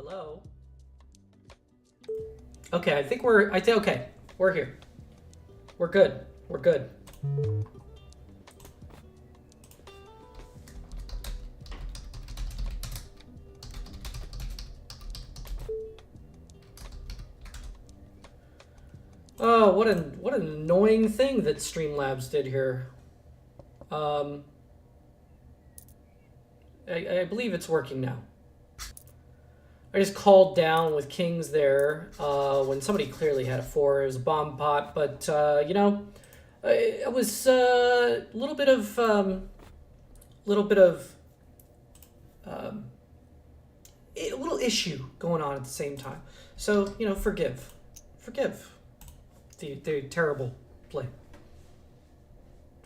Hello? Okay, okay. We're here. We're good. We're good. Oh, what an annoying thing that Streamlabs did here. Um, I believe it's working now. I just called down with kings there when somebody clearly had a 4. It was a bomb pot, but you know, it was a a little issue going on at the same time. So you know, forgive the terrible play.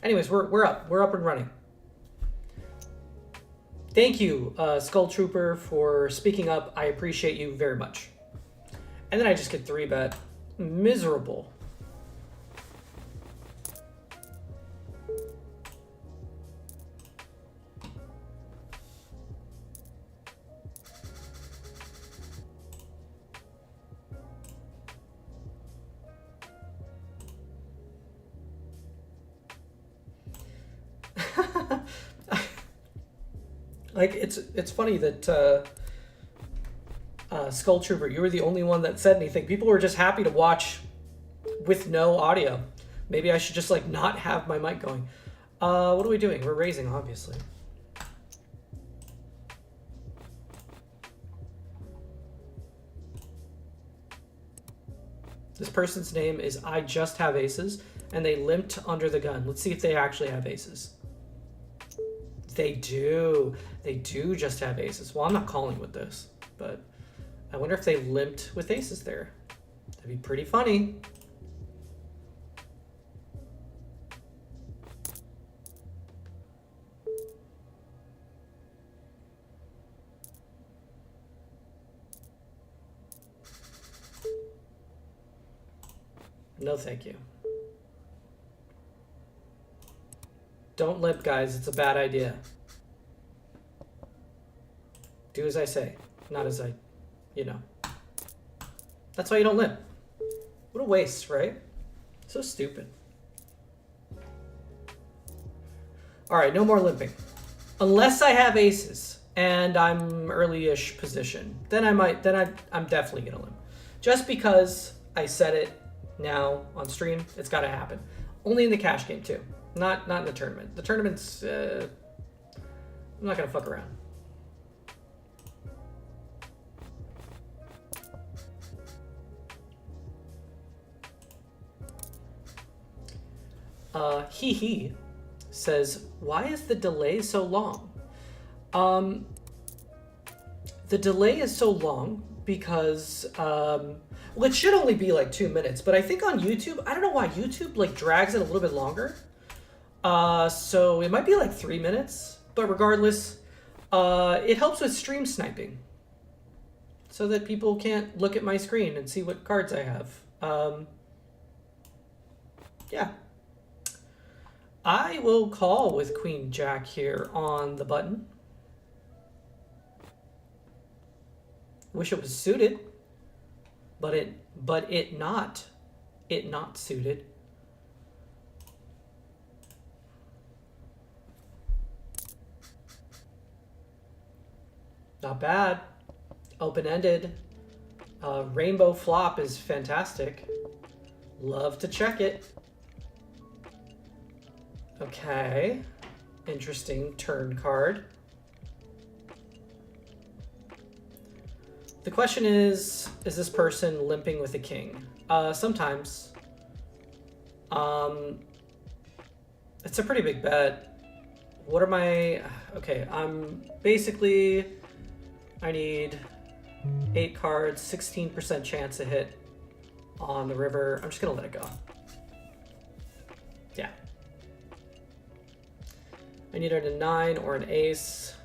Anyways, we're up and running. Thank you, Skull Trooper, for speaking up. I appreciate you very much. And then I just get 3-bet. Miserable. Like, it's funny that Skull Trooper, you were the only one that said anything. People were just happy to watch with no audio. Maybe I should just like not have my mic going. What are we doing? We're raising, obviously. This person's name is I Just Have Aces, and they limped under the gun. Let's see if they actually have aces. They do. They do just have aces. Well, I'm not calling with this, but I wonder if they limped with aces there. That'd be pretty funny. No, thank you. Don't limp, guys. It's a bad idea. Do as I say, not as I, you know. That's why you don't limp. What a waste, right? So stupid. All right, no more limping. Unless I have aces and I'm early-ish position, then I'm definitely gonna limp. Just because I said it now on stream, it's gotta happen. Only in the cash game too. Not in the tournament. The tournament's, I'm not gonna fuck around. He says, why is the delay so long? The delay is so long because, well, it should only be like 2 minutes, but I think on YouTube, I don't know why YouTube like drags it a little bit longer. So it might be like 3 minutes, but regardless, it helps with stream sniping so that people can't look at my screen and see what cards I have. Yeah. I will call with Queen Jack here on the button. Wish it was suited, but it not suited. Not bad. Open-ended. Rainbow flop is fantastic. Love to check it. Okay. Interesting turn card. The question is this person limping with a king? Sometimes. It's a pretty big bet. What are my... Okay, I need 8 cards, 16% chance to hit on the river. I'm just gonna let it go. Yeah. I need a 9 or an ace.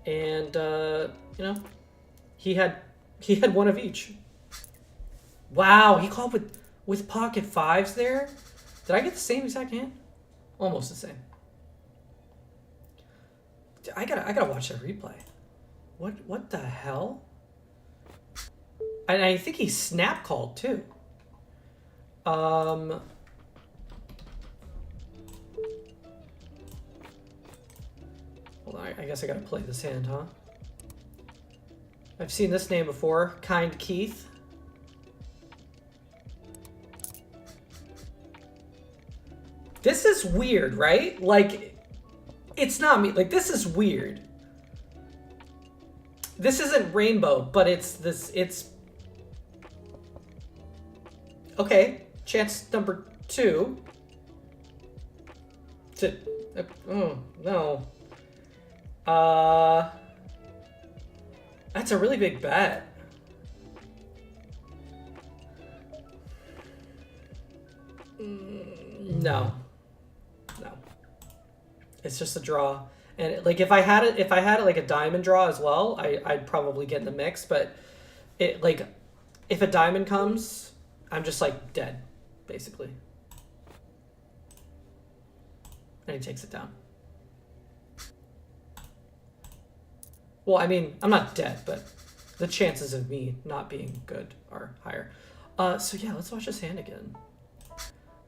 And, you know, he had one of each. Wow, he called with pocket 5s there? Did I get the same exact hand? Almost the same. I gotta watch that replay. What the hell? And I think he snap called too. Hold on, I guess I gotta play this hand, huh? I've seen this name before. Kind Keith. This is weird, right? Like, it's not me. Like, this is weird. This isn't rainbow, but it's this. It's okay. Chance number 2. To oh no. That's a really big bet. No. No. It's just a draw. And like if I had it like a diamond draw as well, I'd probably get in the mix, but it like if a diamond comes, I'm just like dead, basically. And he takes it down. Well, I mean, I'm not dead, but the chances of me not being good are higher. So yeah, let's watch this hand again.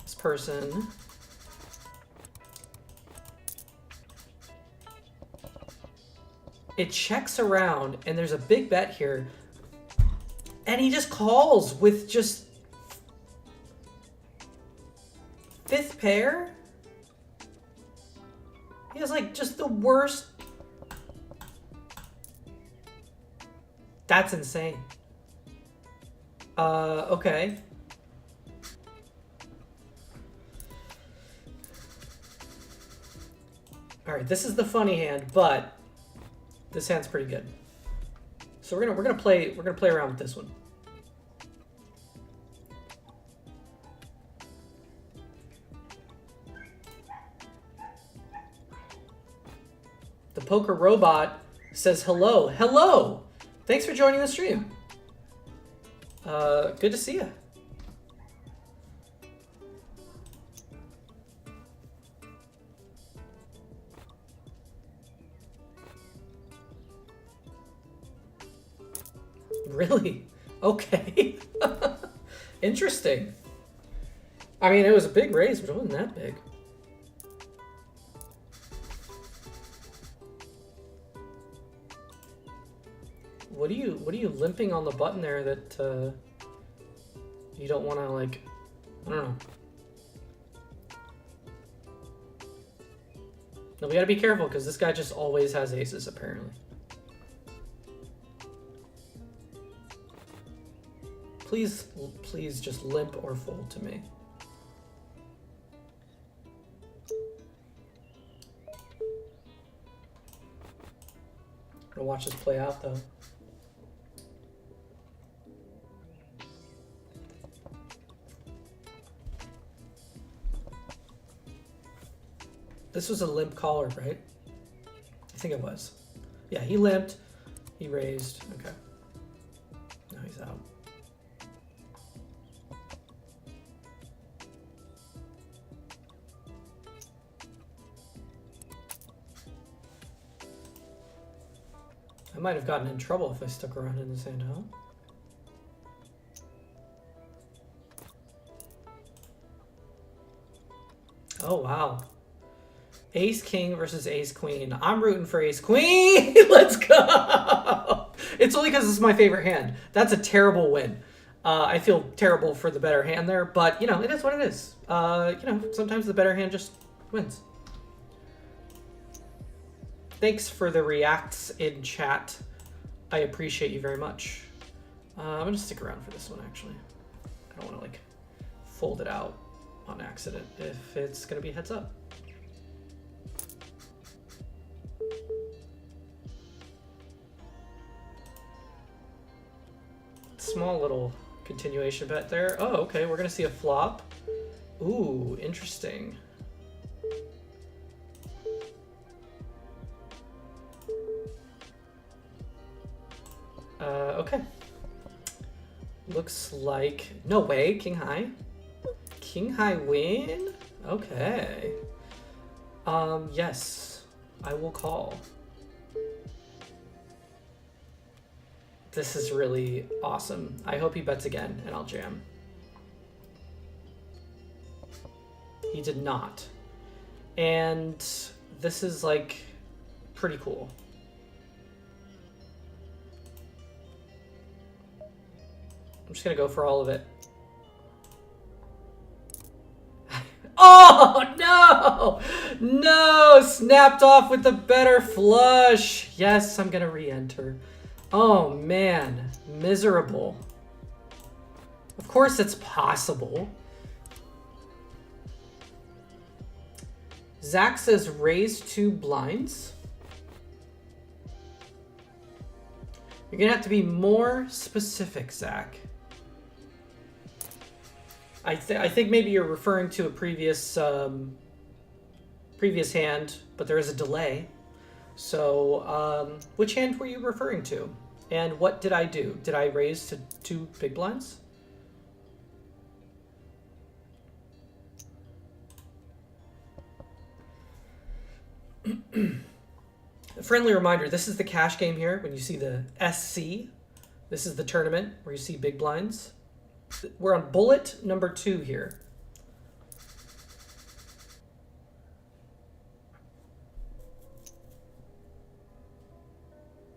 This person. It checks around, and there's a big bet here. And he just calls with just 5th pair? He has like just the worst. That's insane. Okay. All right, this is the funny hand, but this hand's pretty good. So we're gonna play around with this one. The poker robot says hello. Hello! Thanks for joining the stream. Good to see you. Really? Okay. Interesting. I mean, it was a big raise, but it wasn't that big. What are you limping on the button there that you don't want to, like, I don't know. No, we gotta be careful because this guy just always has aces apparently. Please just limp or fold to me. I'm gonna watch this play out though. This was a limp caller, right? I think it was. Yeah, he limped. He raised. Okay. Now he's out. I might have gotten in trouble if I stuck around in this hand, huh? Oh, wow. Ace King versus Ace Queen. I'm rooting for Ace Queen. Let's go. It's only because it's my favorite hand. That's a terrible win. I feel terrible for the better hand there, but you know, it is what it is. You know, sometimes the better hand just wins. Thanks for the reacts in chat. I appreciate you very much. I'm gonna stick around for this one actually. I don't want to like fold it out on accident if it's gonna be heads up. Small little continuation bet there. Oh, okay, we're gonna see a flop. Ooh, interesting. Okay. Looks like, no way, king high. King high win? Okay. Yes, I will call. This is really awesome. I hope he bets again, and I'll jam. He did not. And this is, like, pretty cool. I'm just gonna go for all of it. Oh, no! No! Snapped off with the better flush. Yes, I'm gonna re-enter. Oh, man. Miserable. Of course it's possible. Zach says raise 2 blinds. You're gonna have to be more specific, Zach. I think maybe you're referring to a previous previous hand, but there is a delay. So, which hand were you referring to? And what did I do? Did I raise to 2 big blinds? A friendly reminder, this is the cash game here. When you see the SC, this is the tournament where you see big blinds. We're on bullet number 2 here.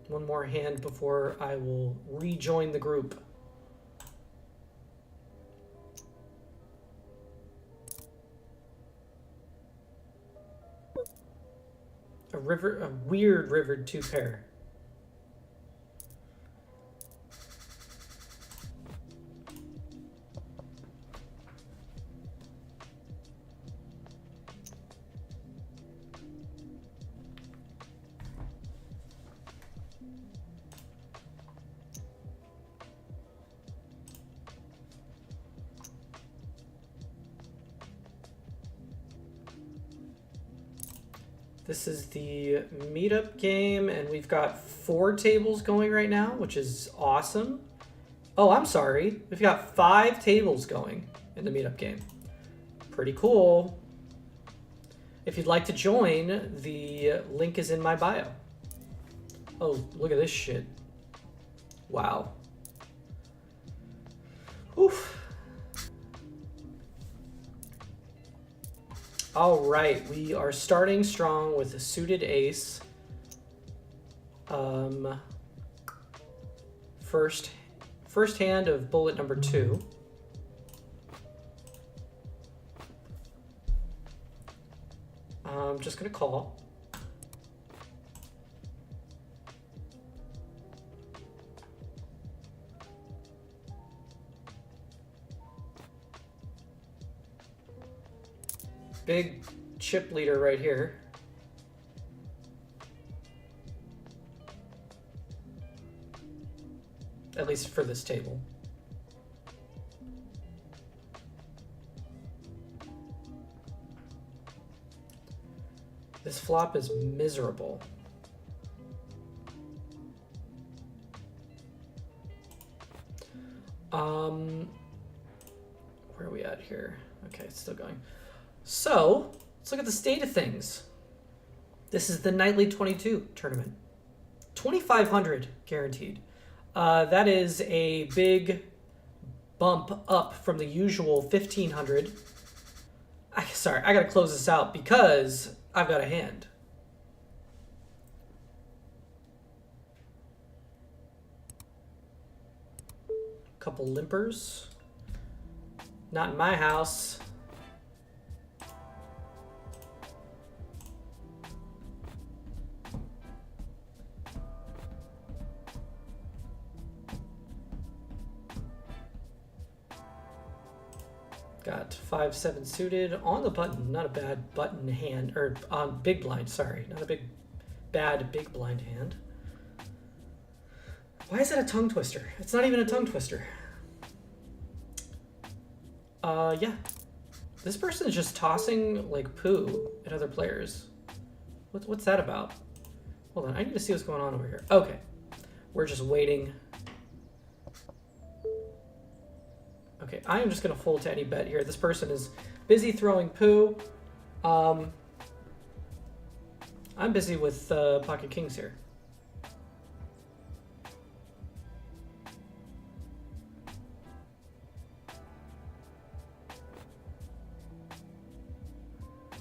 One more hand before I will rejoin the group. A weird rivered 2 pair. This is the meetup game, and we've got 4 tables going right now, which is awesome. Oh, I'm sorry. We've got 5 tables going in the meetup game. Pretty cool. If you'd like to join, the link is in my bio. Oh, look at this shit. Wow. Oof. All right, we are starting strong with a suited ace. First hand of bullet number 2. I'm just gonna call. Big chip leader right here. At least for this table. This flop is miserable. Where are we at here? Okay, it's still going. So, let's look at the state of things. This is the Nightly 22 tournament. 2,500 guaranteed. That is a big bump up from the usual 1,500. Sorry, I gotta close this out because I've got a hand. Couple limpers. Not in my house. Got 5-7 suited on the button. Not a bad button hand, or on big blind, sorry. Not a bad big blind hand. Why is that a tongue twister? It's not even a tongue twister. Yeah. This person is just tossing, like, poo at other players. What's that about? Hold on, I need to see what's going on over here. Okay. We're just waiting. Okay, I am just going to fold to any bet here. This person is busy throwing poo. I'm busy with pocket kings here.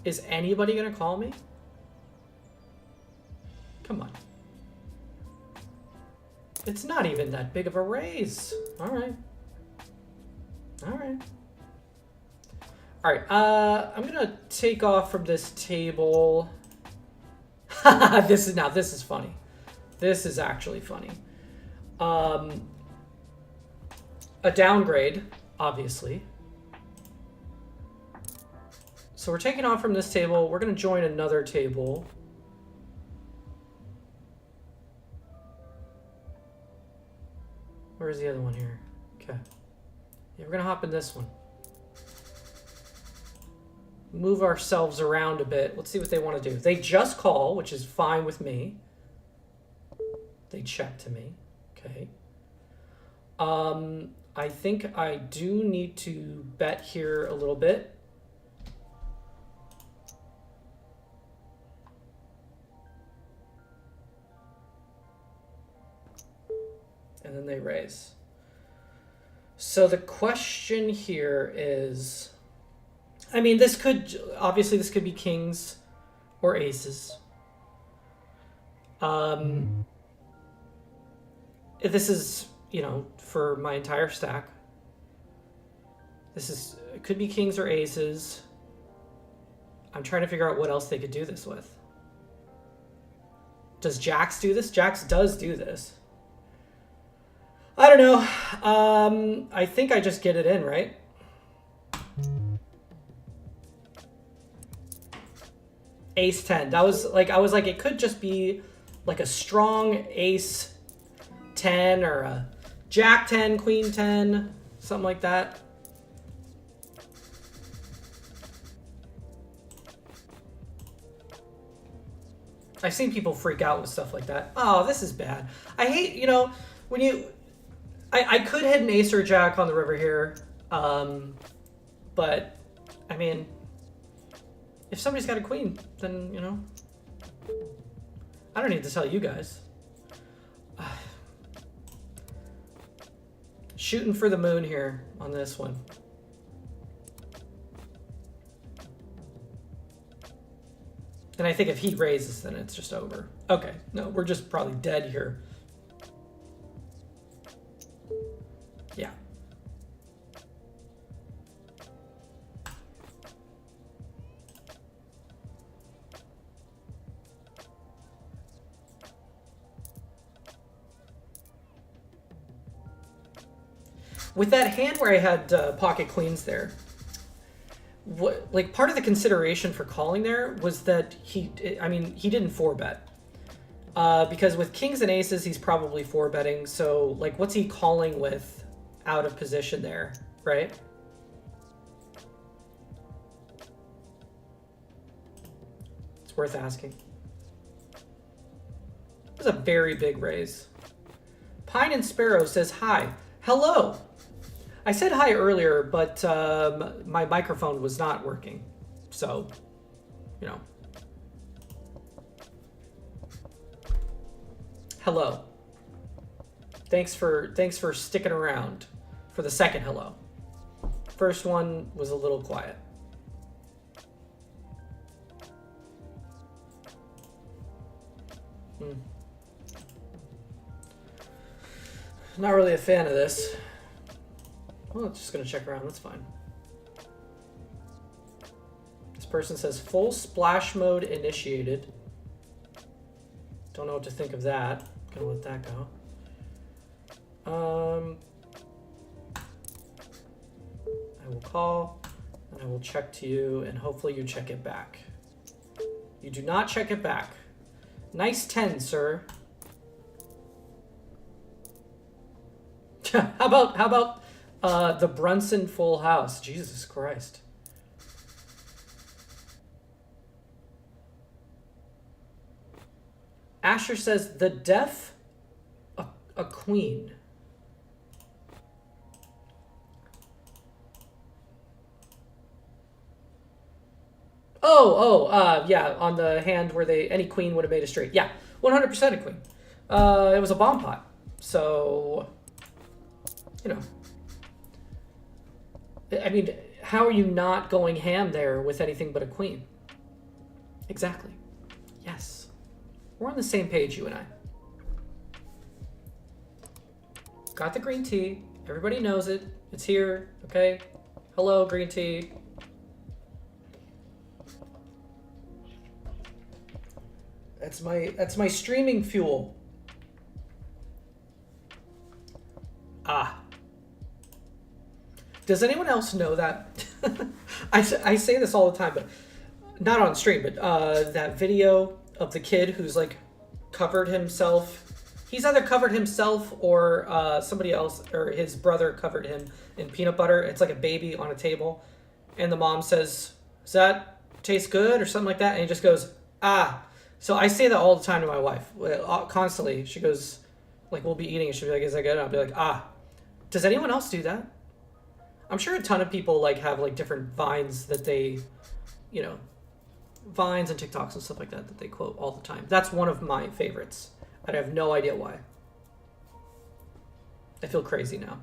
Is anybody gonna call me? Come on. It's not even that big of a raise. All right. All right. All right. I'm gonna take off from this table. This is funny. This is actually funny. A downgrade, obviously. So we're taking off from this table. We're gonna join another table. Where's the other one here? Okay. Yeah, we're gonna hop in this one. Move ourselves around a bit. Let's see what they want to do. They just call, which is fine with me. They check to me. Okay. I think I do need to bet here a little bit. And then they raise. So the question here is, I mean, this could be kings or aces. If this is, you know, for my entire stack. It could be kings or aces. I'm trying to figure out what else they could do this with. Does jacks do this? Jacks does do this. I don't know. I think I just get it in, right? Ace 10. That was like, I was like, it could just be like a strong ace 10 or a jack 10, queen 10, something like that. I've seen people freak out with stuff like that. Oh, this is bad. I hate, you know, when you... I could hit an ace or a jack on the river here, but, I mean, if somebody's got a queen, then, you know, I don't need to tell you guys. Shooting for the moon here on this one. And I think if he raises, then it's just over. Okay, no, we're just probably dead here. Yeah. With that hand where I had pocket queens there, what, like, part of the consideration for calling there was that he didn't 4-bet. Because with kings and aces, he's probably 4-betting. So, like, what's he calling with out of position there, right? It's worth asking. This is a very big raise. Pine and Sparrow says hi. Hello. I said hi earlier, but my microphone was not working. So, you know. Hello. Thanks for sticking around for the second hello. First one was a little quiet. Not really a fan of this. Well, it's just gonna check around, that's fine. This person says full splash mode initiated. Don't know what to think of that. Gonna let that go. I will call, and I will check to you, and hopefully you check it back. You do not check it back. Nice 10, sir. How about the Brunson full house? Jesus Christ. Asher says the deaf a queen. Yeah, on the hand where any queen would have made a straight. Yeah, 100% a queen. It was a bomb pot. So, you know. I mean, how are you not going ham there with anything but a queen? Exactly. Yes. We're on the same page, you and I. Got the green tea. Everybody knows it. It's here, okay? Hello, green tea. That's my streaming fuel. Ah. Does anyone else know that? I say this all the time, but not on stream, but that video of the kid who's like covered himself. He's either covered himself or somebody else, or his brother covered him in peanut butter. It's like a baby on a table. And the mom says, "Does that taste good?" or something like that. And he just goes, "Ah." So I say that all the time to my wife, constantly. She goes, like, we'll be eating and she'll be like, "Is that good?" And I'll be like, "Ah." Does anyone else do that? I'm sure a ton of people like have like different vines that they, you know, vines and TikToks and stuff like that that they quote all the time. That's one of my favorites. I have no idea why. I feel crazy now.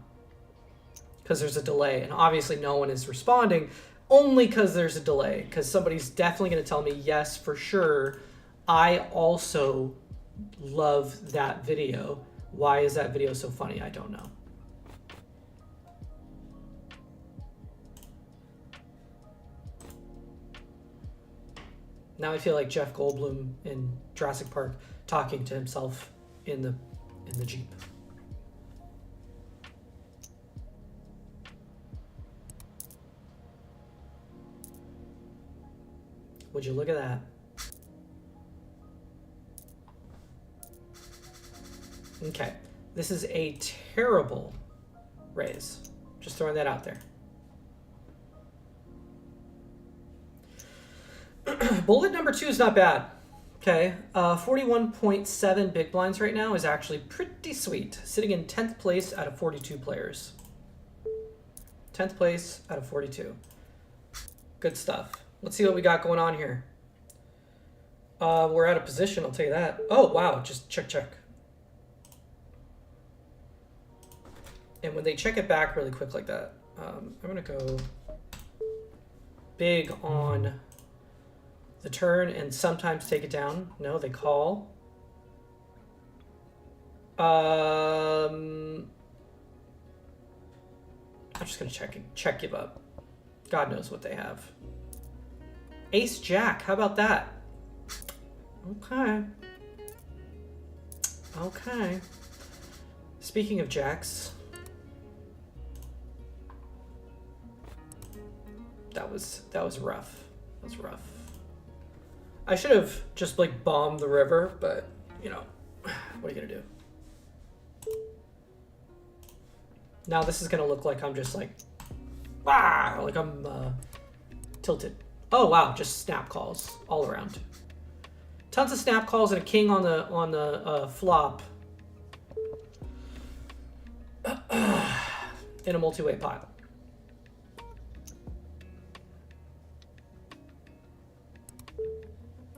Because there's a delay, and obviously no one is responding only because there's a delay. Because somebody's definitely going to tell me, yes, for sure, I also love that video. Why is that video so funny? I don't know. Now I feel like Jeff Goldblum in Jurassic Park talking to himself in the Jeep. Would you look at that? Okay, this is a terrible raise. Just throwing that out there. Bullet number 2 is not bad. Okay, 41.7 big blinds right now is actually pretty sweet. Sitting in 10th place out of 42 players. 10th place out of 42. Good stuff. Let's see what we got going on here. We're out of position, I'll tell you that. Oh, wow, just check. And when they check it back really quick like that, I'm going to go big on the turn and sometimes take it down. No, they call. I'm just going to check give up. God knows what they have. Ace Jack, how about that? Okay. Speaking of jacks, that was rough. That was rough. I should have just like bombed the river, but you know, what are you gonna do? Now this is gonna look like I'm just like, like I'm tilted. Oh wow, just snap calls all around. Tons of snap calls and a king on the flop in a multi-way pot.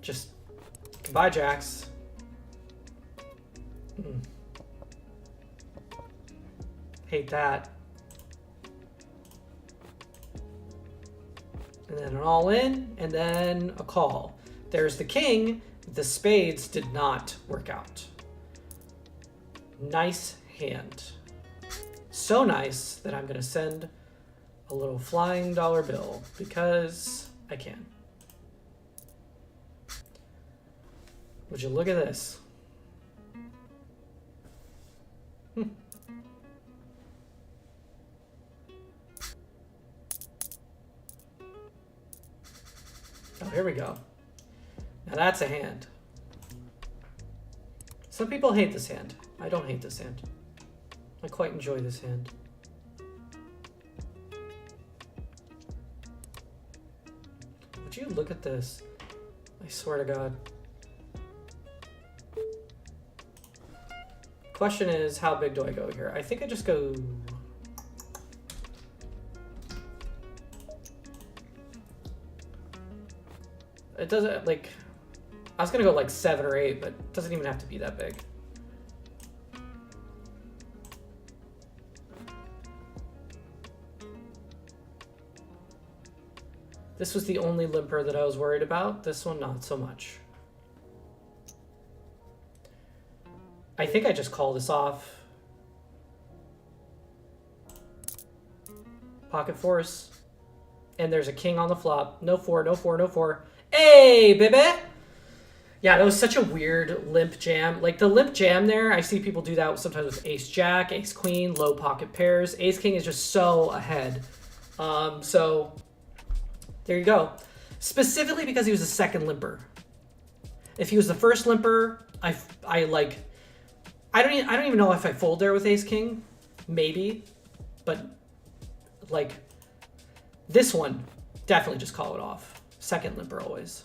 Just goodbye, jacks. Hate that. And then an all in, and then a call. There's the king. The spades did not work out. Nice hand. So nice that I'm going to send a little flying dollar bill because I can. Would you look at this? Oh, here we go. Now that's a hand. Some people hate this hand. I don't hate this hand. I quite enjoy this hand. Would you look at this? I swear to God. Question is, how big do I go here? I think I just go... It doesn't, like... I was gonna go like 7 or 8, but it doesn't even have to be that big. This was the only limper that I was worried about. This one, not so much. I think I just call this off. Pocket force. And there's a king on the flop. No 4, no 4, no 4. Hey, baby! Yeah, that was such a weird limp jam. Like, the limp jam there, I see people do that sometimes with ace-jack, ace-queen, low pocket pairs. Ace-king is just so ahead. So, there you go. Specifically because he was the second limper. If he was the first limper, I don't even know if I fold there with ace-king. Maybe. But, like, this one, definitely just call it off. Second limper always.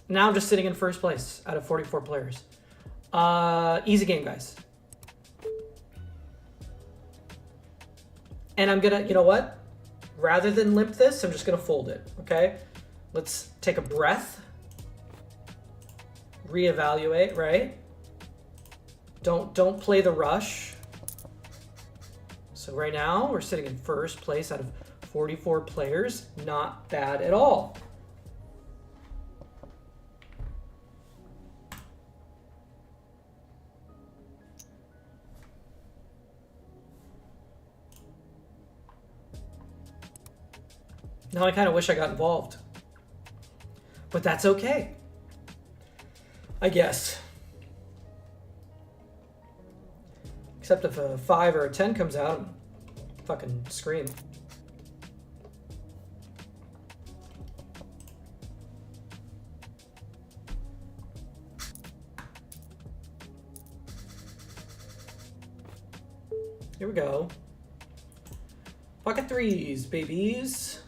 Now I'm just sitting in first place out of 44 players. Easy game, guys. And I'm gonna, you know what? Rather than limp this, I'm just gonna fold it, okay? Let's take a breath. Reevaluate, right? Don't play the rush. So right now, we're sitting in first place out of 44 players. Not bad at all. Now I kind of wish I got involved. But that's okay. I guess. Except if a 5 or a 10 comes out, fucking scream. Here we go. Pocket threes, babies.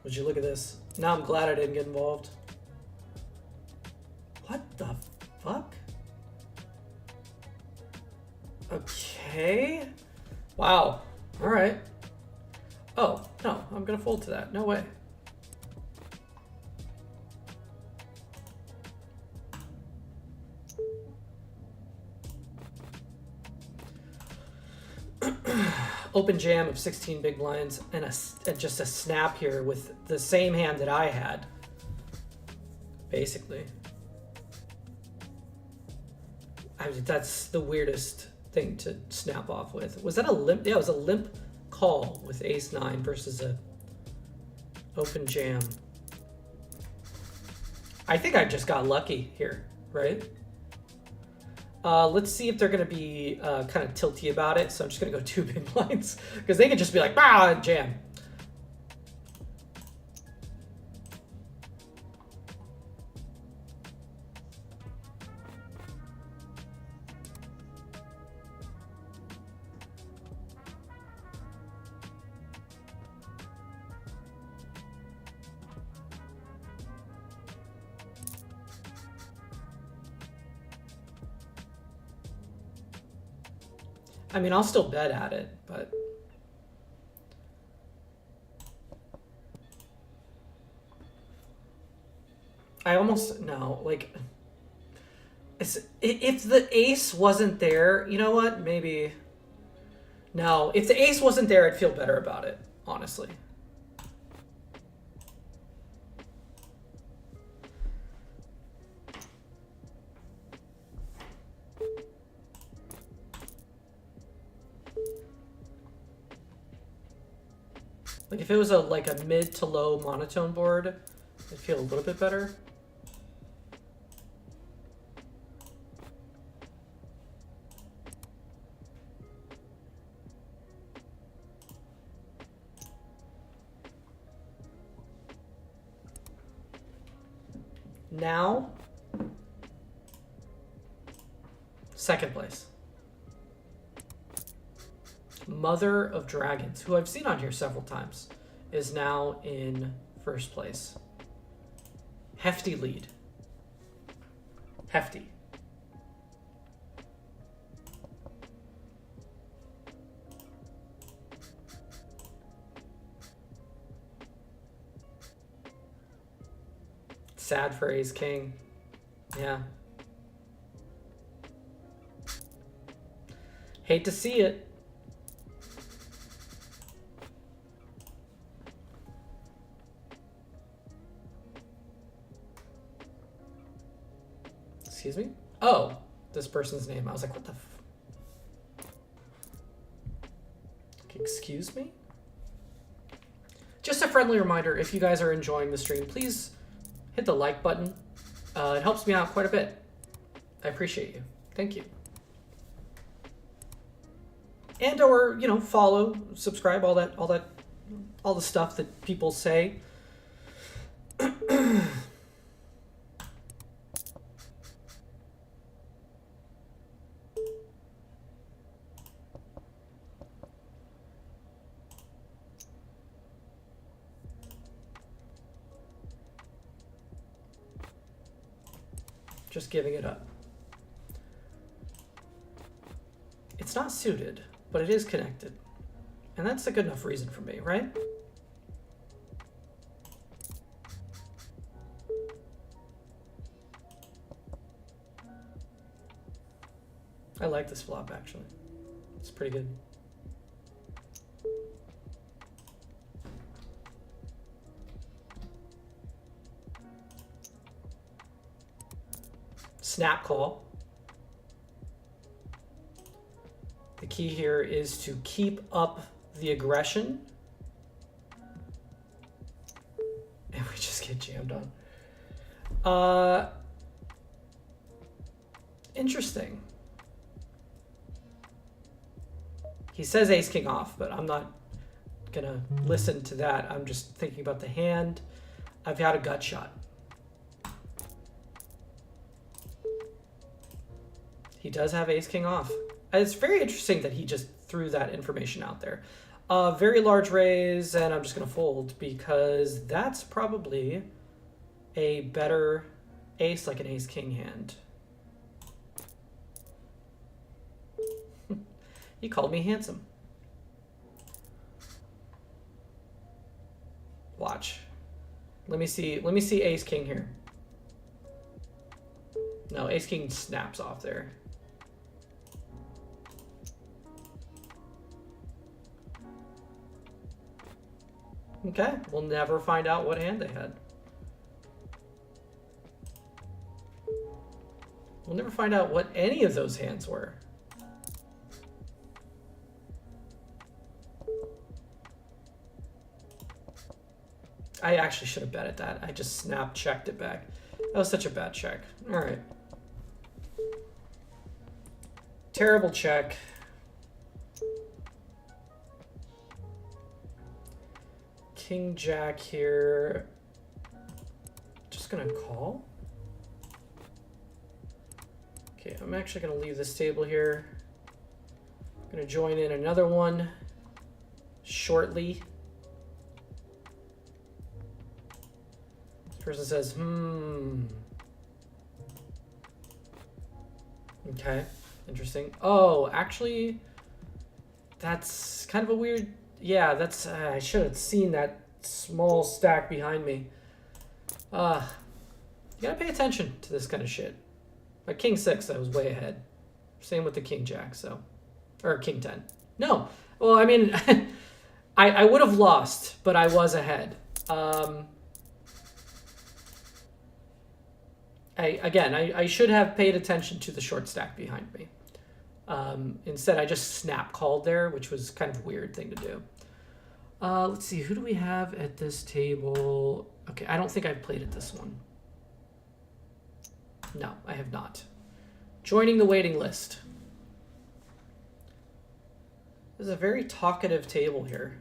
Would you look at this? Now I'm glad I didn't get involved. What the fuck? Okay. Wow. All right. Oh, no, I'm gonna fold to that. No way. Open jam of 16 big blinds and just a snap here with the same hand that I had, basically. That's the weirdest thing to snap off with. Was that a limp? Yeah, it was a limp call with ace-9 versus a open jam. I think I just got lucky here, right? Let's see if they're going to be kind of tilty about it. So I'm just going to go 2 big blinds because they could just be like, bah, jam. I mean, I'll still bet at it, but I almost, no, like, if the ace wasn't there, you know what, maybe, no, if the ace wasn't there, I'd feel better about it, honestly. Like if it was like a mid to low monotone board, I'd feel a little bit better. Now, second place. Mother of Dragons, who I've seen on here several times, is now in first place. Hefty lead. Hefty. Sad for ace king. Yeah. Hate to see it. Excuse me? Oh, this person's name. I was like, what the excuse me? Just a friendly reminder, if you guys are enjoying the stream, please hit the like button. It helps me out quite a bit. I appreciate you. Thank you. And or, you know, follow, subscribe, all the stuff that people say. Just giving it up. It's not suited, but it is connected. And that's a good enough reason for me, right? I like this flop, actually. It's pretty good. Snap call. The key here is to keep up the aggression. And we just get jammed on. Interesting. He says ace king off, but I'm not gonna listen to that. I'm just thinking about the hand. I've had a gut shot. He does have ace king off. It's very interesting that he just threw that information out there. Very large raise, and I'm just gonna fold because that's probably a better ace, like an ace king hand. He called me handsome. Watch. Let me see ace king here. No, ace king snaps off there. Okay, we'll never find out what hand they had. We'll never find out what any of those hands were. I actually should have bet at that. I just snap checked it back. That was such a bad check. All right. Terrible check. King jack here. Just gonna call. Okay, I'm actually gonna leave this table here. I'm gonna join in another one shortly. This person says, Okay, interesting. Oh, actually, that's kind of a weird. Yeah, that's. I should have seen that small stack behind me. You gotta pay attention to this kind of shit. Like king 6, I was way ahead. Same with the king jack, so. Or king 10. No. Well, I mean, I would have lost, but I was ahead. I should have paid attention to the short stack behind me. Instead, I just snap called there, which was kind of a weird thing to do. Let's see, who do we have at this table? Okay, I don't think I've played at this one. No, I have not. Joining the waiting list. This is a very talkative table here.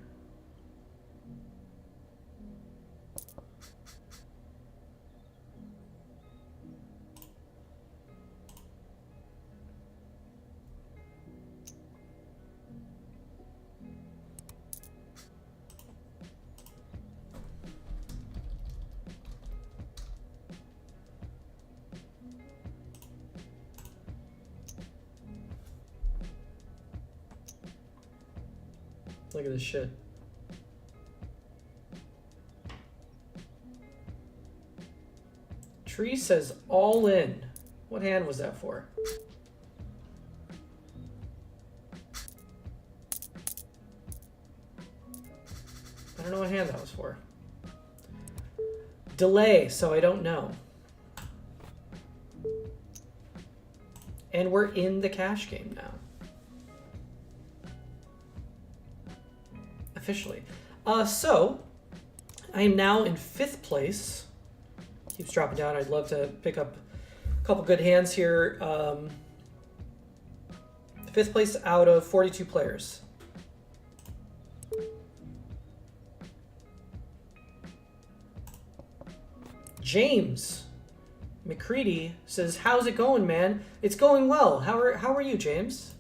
Look at this shit. Tree says all in. What hand was that for? I don't know what hand that was for. Delay, so I don't know. And we're in the cash game now. Officially. So, I am now in 5th place. Keeps dropping down. I'd love to pick up a couple good hands here. 5th place out of 42 players. James McCready says, "How's it going, man? It's going well. How are you, James?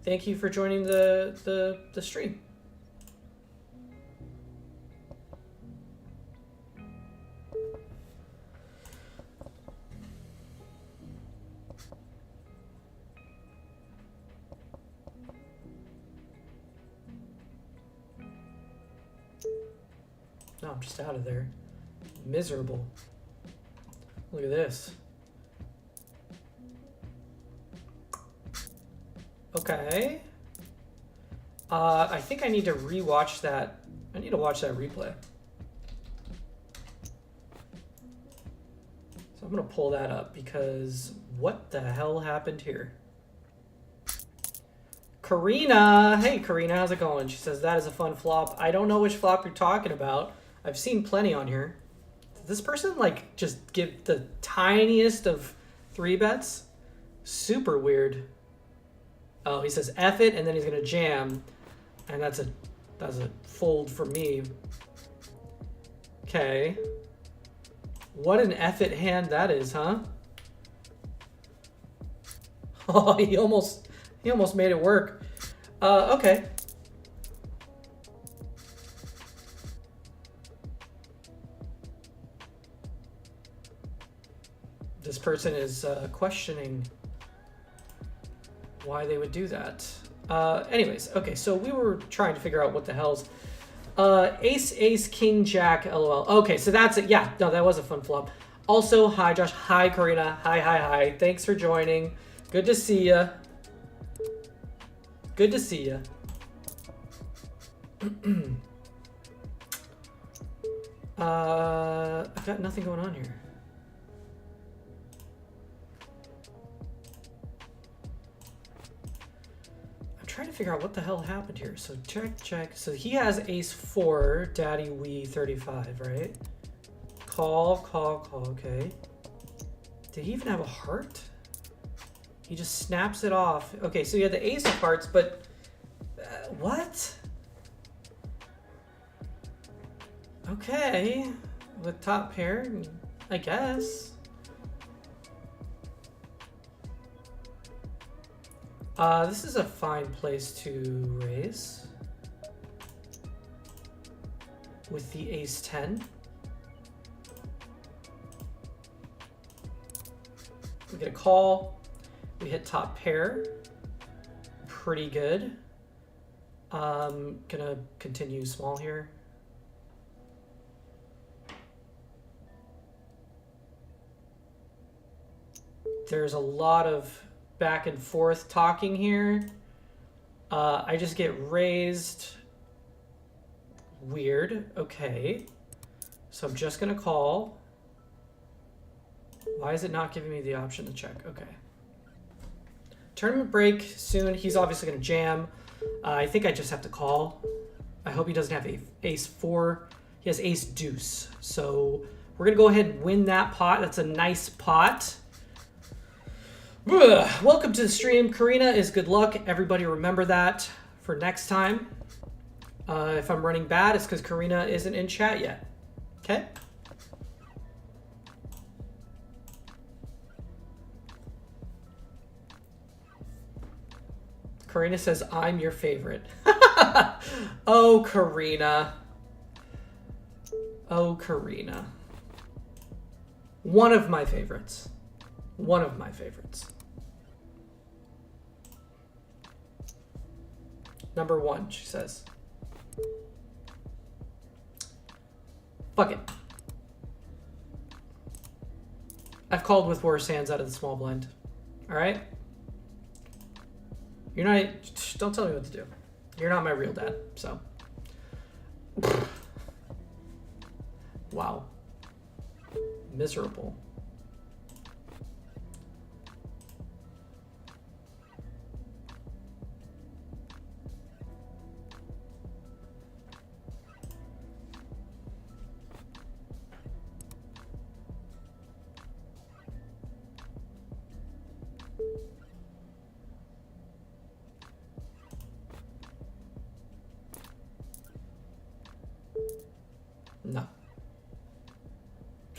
Thank you for joining the stream." No, I'm just out of there. Miserable. Look at this. Okay. I think I need to rewatch that. I need to watch that replay. So I'm gonna pull that up because what the hell happened here? Karina! Hey Karina, how's it going? She says, that is a fun flop. I don't know which flop you're talking about. I've seen plenty on here. Did this person like just give the tiniest of 3 bets? Super weird. Oh, he says F it and then he's gonna jam. And that's a fold for me. Okay. What an F it hand that is, huh? Oh, he almost made it work. Okay. This person is questioning why they would do that. Anyways, okay, so we were trying to figure out what the hell's ace, ace, king, jack, lol. Okay, so that's it. Yeah, no, that was a fun flop. Also, hi Josh, hi Karina, hi. Thanks for joining. Good to see ya. Good to see ya. I've got nothing going on here. I'm trying to figure out what the hell happened here. So check. So he has ace 4, daddy wee 35, right? Call, okay. Did he even have a heart? He just snaps it off. Okay, so you had the ace of hearts, but what? Okay, with top pair, I guess. This is a fine place to raise with the ace 10. We get a call. We hit top pair. Pretty good. Gonna continue small here. There's a lot of back and forth talking here. I just get raised. Weird. Okay. So I'm just gonna call. Why is it not giving me the option to check? Okay. Tournament break soon. He's obviously going to jam. I think I just have to call. I hope he doesn't have ace 4. He has ace deuce. So we're going to go ahead and win that pot. That's a nice pot. Welcome to the stream. Karina is good luck. Everybody remember that for next time. If I'm running bad, it's because Karina isn't in chat yet. Okay? Karina says, I'm your favorite. Oh, Karina. Oh, Karina. One of my favorites. One of my favorites. Number 1, she says. Fuck it. I've called with worse hands out of the small blind. All right? You're not, don't tell me what to do. You're not my real dad, so. Wow. Miserable.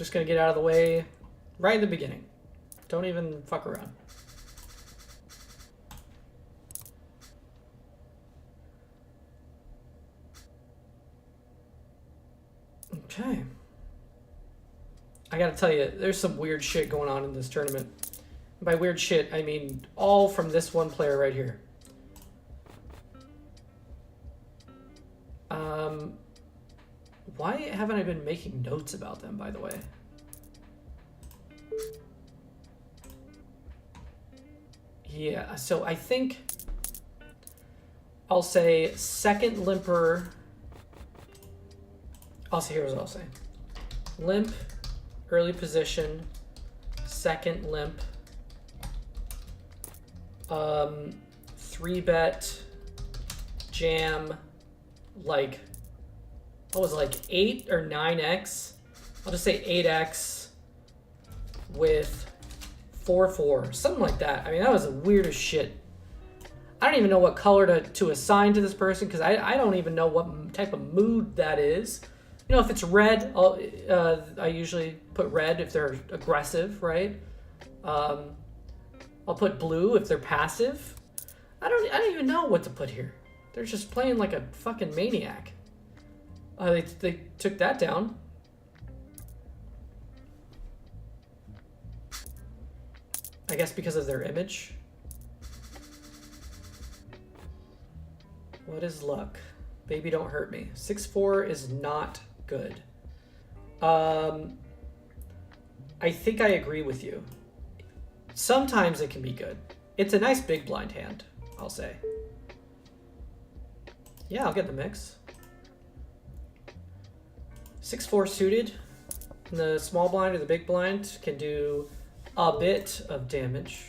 Just gonna get out of the way right in the beginning. Don't even fuck around. Okay. I gotta tell you, there's some weird shit going on in this tournament. By weird shit, I mean all from this one player right here. Why haven't I been making notes about them, by the way? Yeah, so I think I'll say second limper. Here's what I'll say. Limp, early position, second limp, 3-bet, jam, like, what was it, like 8 or 9x? I'll just say 8x with 4-4, something like that. I mean, that was the weirdest shit. I don't even know what color to assign to this person because I don't even know what type of mood that is. You know, if it's red, I usually put red if they're aggressive, right? I'll put blue if they're passive. I don't even know what to put here. They're just playing like a fucking maniac. They took that down. I guess because of their image. What is luck? Baby, don't hurt me. 6-4 is not good. I think I agree with you. Sometimes it can be good. It's a nice big blind hand, I'll say. Yeah, I'll get the mix. 6-4 suited in the small blind or the big blind can do a bit of damage.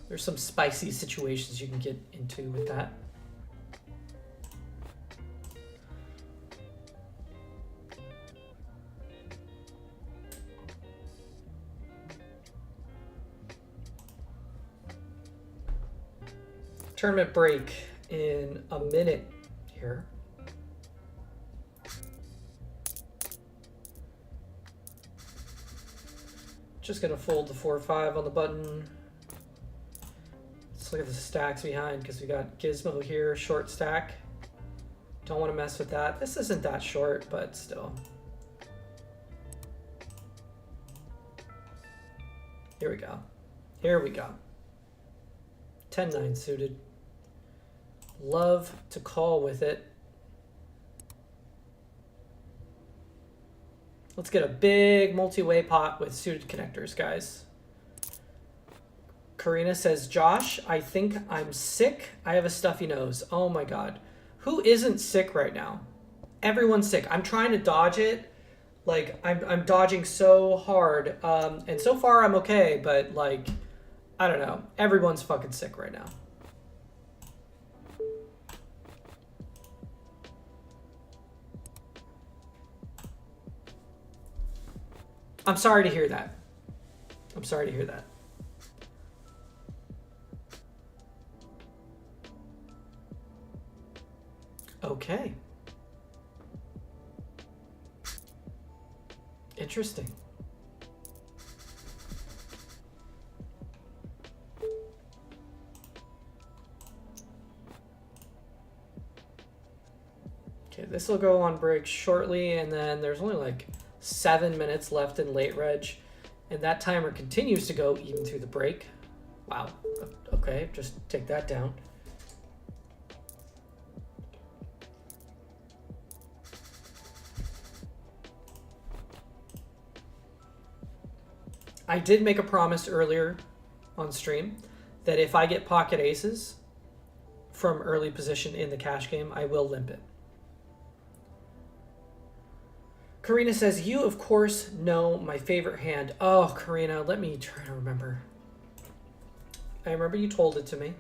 There's some spicy situations you can get into with that. Tournament break in a minute here. Just gonna fold the 4-5 on the button. Let's look at the stacks behind because we got Gizmo here, short stack. Don't want to mess with that. This isn't that short, but still. Here we go. Here we go. 10-9 suited. Love to call with it. Let's get a big multi-way pot with suited connectors, guys. Karina says, Josh, I think I'm sick. I have a stuffy nose. Oh my God. Who isn't sick right now? Everyone's sick. I'm trying to dodge it. Like, I'm dodging so hard. And so far I'm okay, but like, I don't know. Everyone's fucking sick right now. I'm sorry to hear that. I'm sorry to hear that. Okay. Interesting. Okay, this will go on break shortly, and then there's only like 7 minutes left in late reg, and that timer continues to go even through the break. Wow. Okay, just take that down. I did make a promise earlier on stream that if I get pocket aces from early position in the cash game, I will limp it. Karina says, you, of course, know my favorite hand. Oh, Karina, let me try to remember. I remember you told it to me.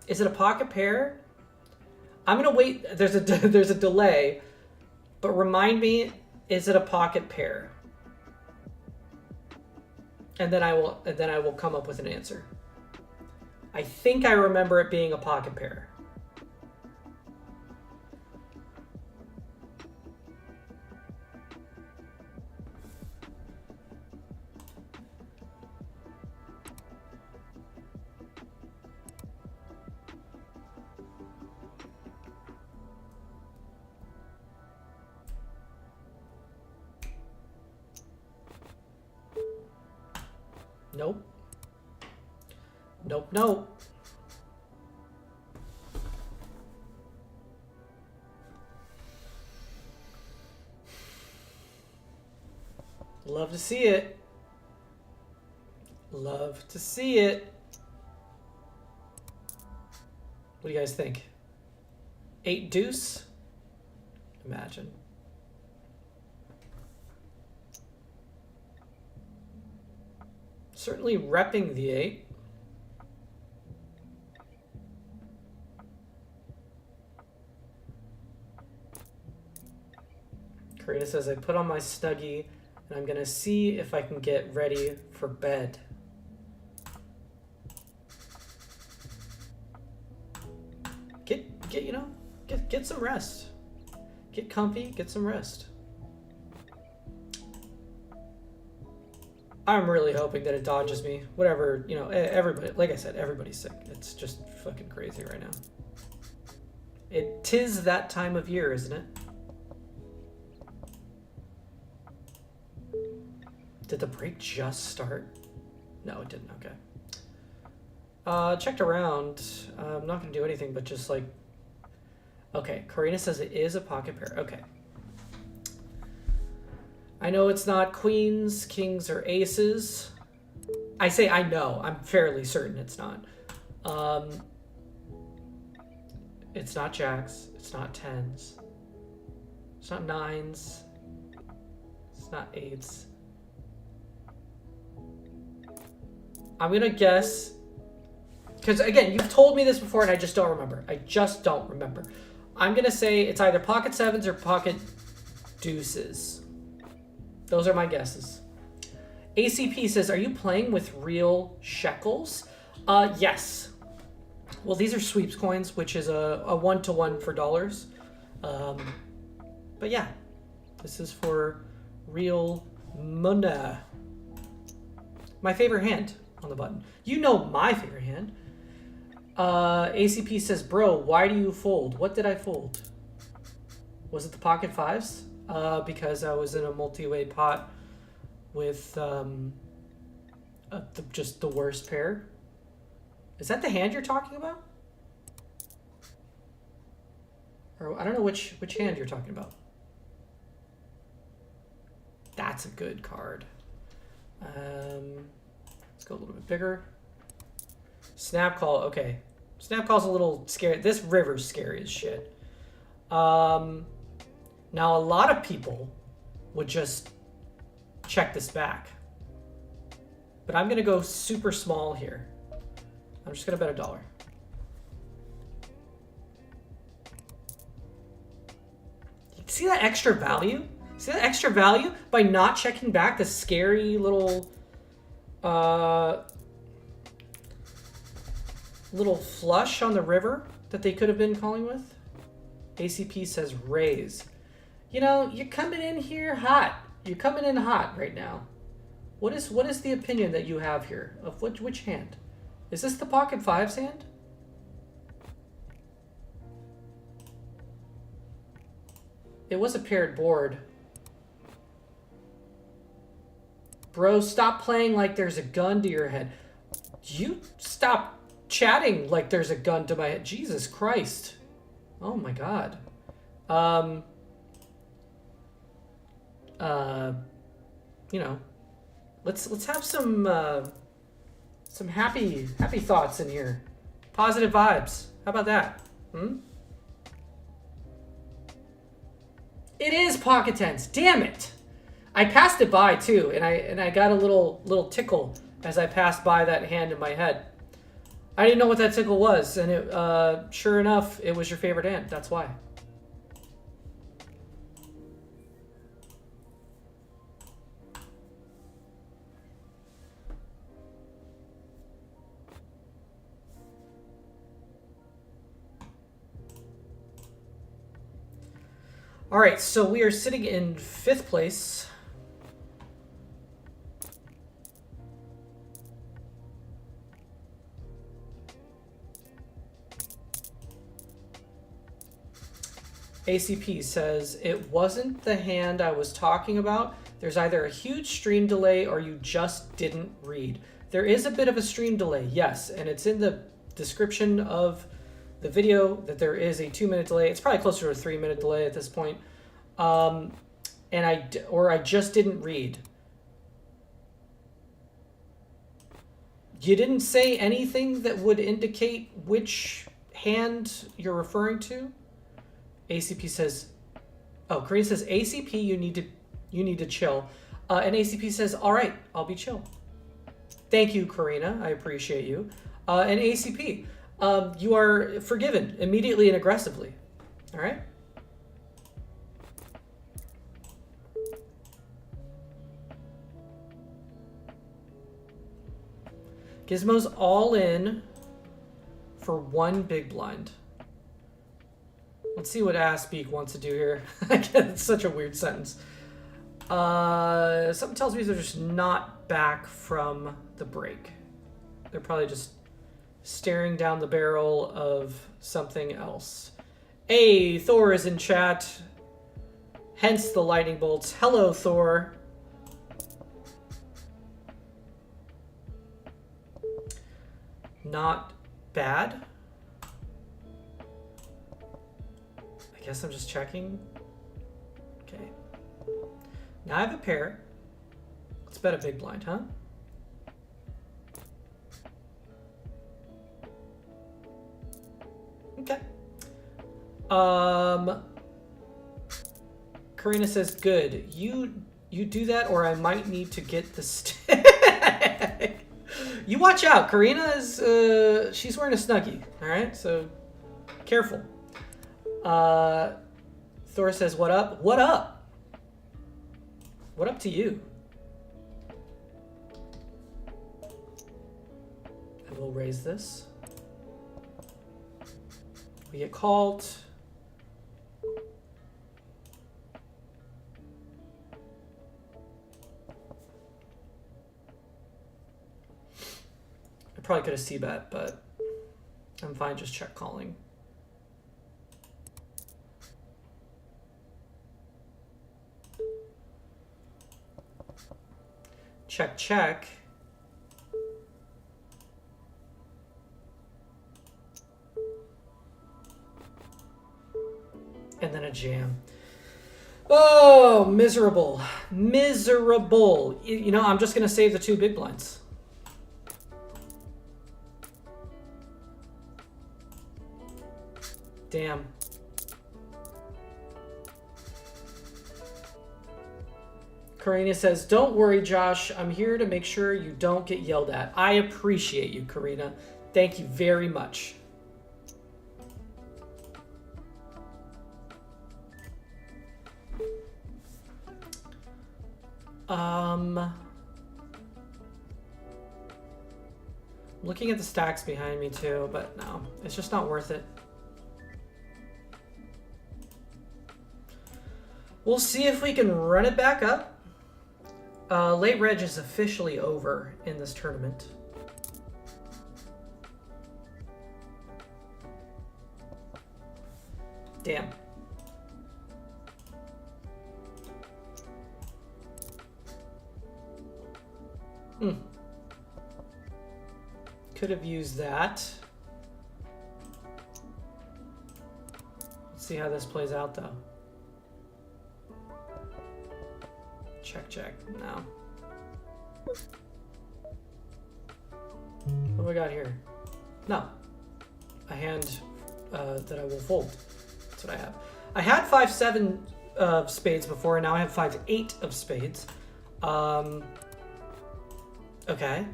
Is it a pocket pair? I'm going to wait. There's a delay. But remind me, is it a pocket pair? And then I will come up with an answer. I think I remember it being a pocket pair. Nope. Nope, nope. Love to see it. Love to see it. What do you guys think? 8 deuce? Imagine. Certainly repping the 8. Karina says, I put on my Snuggie and I'm gonna see if I can get ready for bed. Get some rest. Get comfy, get some rest. I'm really hoping that it dodges me. Whatever, you know, everybody, like I said, everybody's sick. It's just fucking crazy right now. Tis that time of year, isn't it? Did the break just start? No, it didn't. Okay. Checked around. I'm not going to do anything but just like... Okay, Karina says it is a pocket pair. Okay. I know it's not queens, kings, or aces. I say I know. I'm fairly certain it's not. It's not jacks. It's not tens. It's not nines. It's not eights. I'm going to guess... Because, again, you've told me this before and I just don't remember. I just don't remember. I'm going to say it's either pocket sevens or pocket deuces. Those are my guesses. ACP says, are you playing with real shekels? Yes. Well, these are sweeps coins, which is a one-to-one for dollars. But yeah, this is for real money. My favorite hand on the button. You know my favorite hand. ACP says, bro, why do you fold? What did I fold? Was it the pocket fives? Because I was in a multi-way pot with just the worst pair. Is that the hand you're talking about? Or I don't know which hand you're talking about. That's a good card. Let's go a little bit bigger. Snap call. Okay. Snap call's a little scary. This river's scary as shit. Now, a lot of people would just check this back. But I'm going to go super small here. I'm just going to bet $1. See that extra value? See that extra value by not checking back the scary little little flush on the river that they could have been calling with? ACP says raise. You know, you're coming in here hot. You're coming in hot right now. What is the opinion that you have here of which hand? Is this the pocket fives hand? It was a paired board. Bro, stop playing like there's a gun to your head. You stop chatting like there's a gun to my head. Jesus Christ. Oh my God. You know, let's have some happy thoughts in here. Positive vibes. How about that? It is pocket tens. Damn it. I passed it by too, and I got a little tickle as I passed by that hand in my head. I didn't know what that tickle was, and it sure enough, it was your favorite hand. That's why. All right, so we are sitting in 5th place. ACP says, it wasn't the hand I was talking about. There's either a huge stream delay or you just didn't read. There is a bit of a stream delay, yes, and it's in the description of the video that there is a 2-minute delay. It's probably closer to a 3-minute delay at this point. And I just didn't read. You didn't say anything that would indicate which hand you're referring to. ACP says, oh, Karina says, ACP, you need to chill. And ACP says, all right, I'll be chill. Thank you, Karina. I appreciate you. And ACP, you are forgiven immediately and aggressively. All right? Gizmo's all in for 1 big blind. Let's see what Assbeak wants to do here. It's such a weird sentence. Something tells me they're just not back from the break. They're probably just staring down the barrel of something else. Hey, Thor is in chat. Hence the lightning bolts. Hello, Thor. Not bad. I guess I'm just checking. Okay. Now I have a pair. Let's bet a big blind, huh? Okay. Karina says, good. You do that or I might need to get the stick. You watch out. Karina is, she's wearing a Snuggie. All right, so careful. Thor says, what up? What up? What up to you? I will raise this. We get called. I probably could have c-bet, but I'm fine just check calling. Check, check. And then a jam. Oh, miserable. Miserable. You know, I'm just going to save the 2 big blinds. Damn. Karina says, don't worry, Josh. I'm here to make sure you don't get yelled at. I appreciate you, Karina. Thank you very much. Looking at the stacks behind me too, but no, it's just not worth it. We'll see if we can run it back up. Late reg is officially over in this tournament. Damn. Could have used that. Let's see how this plays out though. Check, check. No. What do we got here? No. A hand that I will fold. That's what I have. I had 5-7 of spades before, and now I have 5-8 of spades. Okay.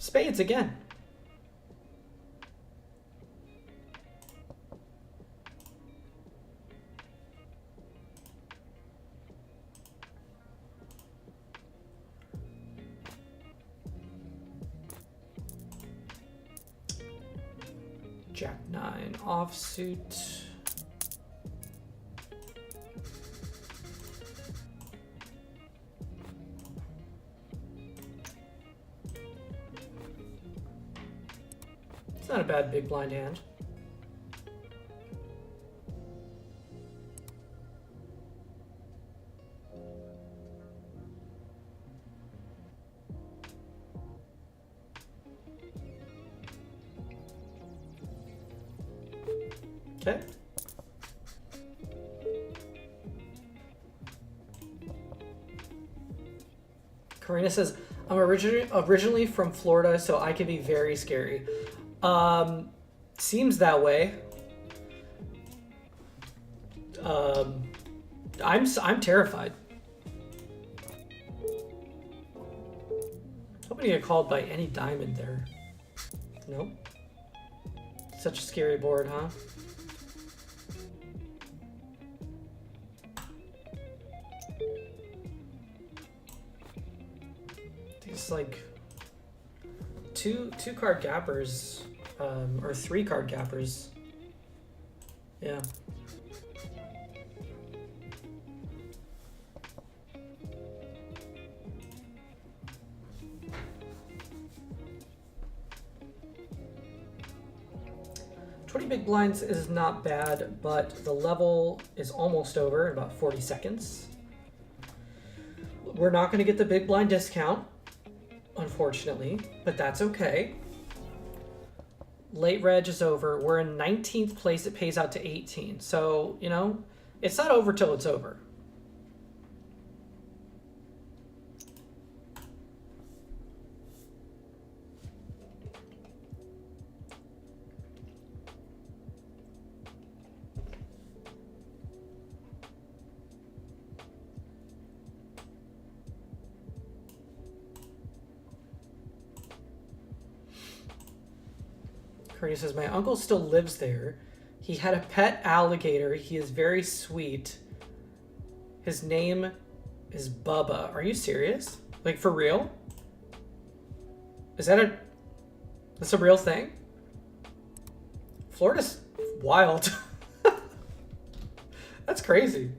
Spades again. Jack-9 offsuit. not a bad big blind hand. Okay. Karina says, I'm originally from Florida, so I can be very scary. Seems that way. I'm terrified. Hoping to get called by any diamond there. Nope. Such a scary board, huh? These like two card gappers, or 3 card gappers. Yeah. Big blinds is not bad, but the level is almost over in about 40 seconds. We're not going to get the big blind discount, unfortunately, but that's okay. Late reg is over. We're in 19th place. It pays out to 18. So, you know, it's not over till it's over. Courtney says, my uncle still lives there. He had a pet alligator. He is very sweet. His name is Bubba. Are you serious? Like, for real? Is that that's a real thing? Florida's wild. That's crazy.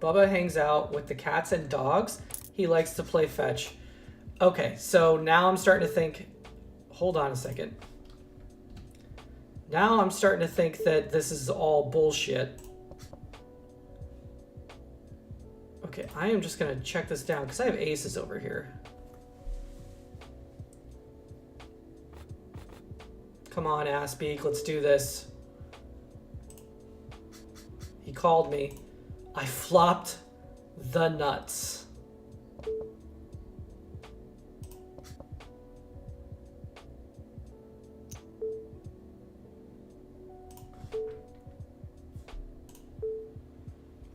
Bubba hangs out with the cats and dogs. He likes to play fetch. Okay, so now I'm starting to think, hold on a second. Now I'm starting to think that this is all bullshit. Okay, I am just gonna check this down because I have aces over here. Come on, Aspik, let's do this. He called me. I flopped the nuts.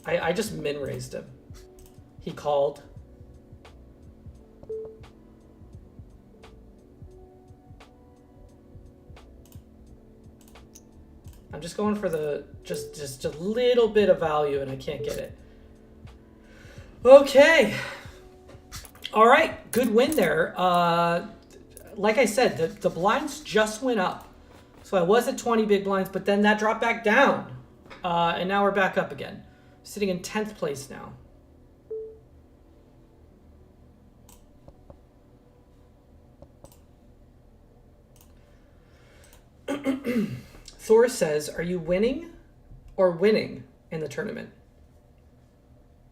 I just min-raised him. He called. I'm just going for the just a little bit of value and I can't get it. Okay. All right, good win there. Like I said, the blinds just went up. So I was at 20 big blinds, but then that dropped back down. And now we're back up again. Sitting in 10th place now. Thor says, are you winning or winning in the tournament?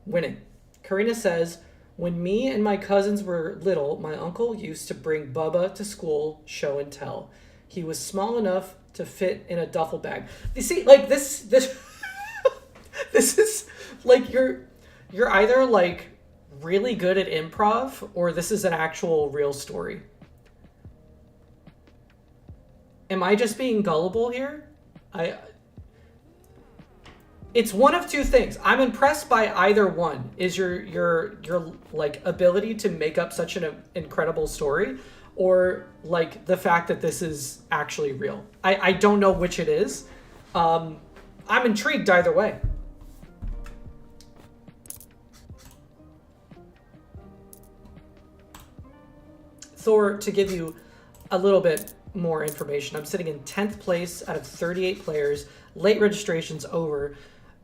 Winning. Karina says, when me and my cousins were little, my uncle used to bring Bubba to school, show and tell. He was small enough to fit in a duffel bag. You see, like this this is like you're either like really good at improv or this is an actual real story. Am I just being gullible here? It's one of two things. I'm impressed by either one. Is your like ability to make up such an incredible story, or like the fact that this is actually real. I don't know which it is. I'm intrigued either way. Thor, to give you a little bit more information, I'm sitting in 10th place out of 38 players. Late registration's over.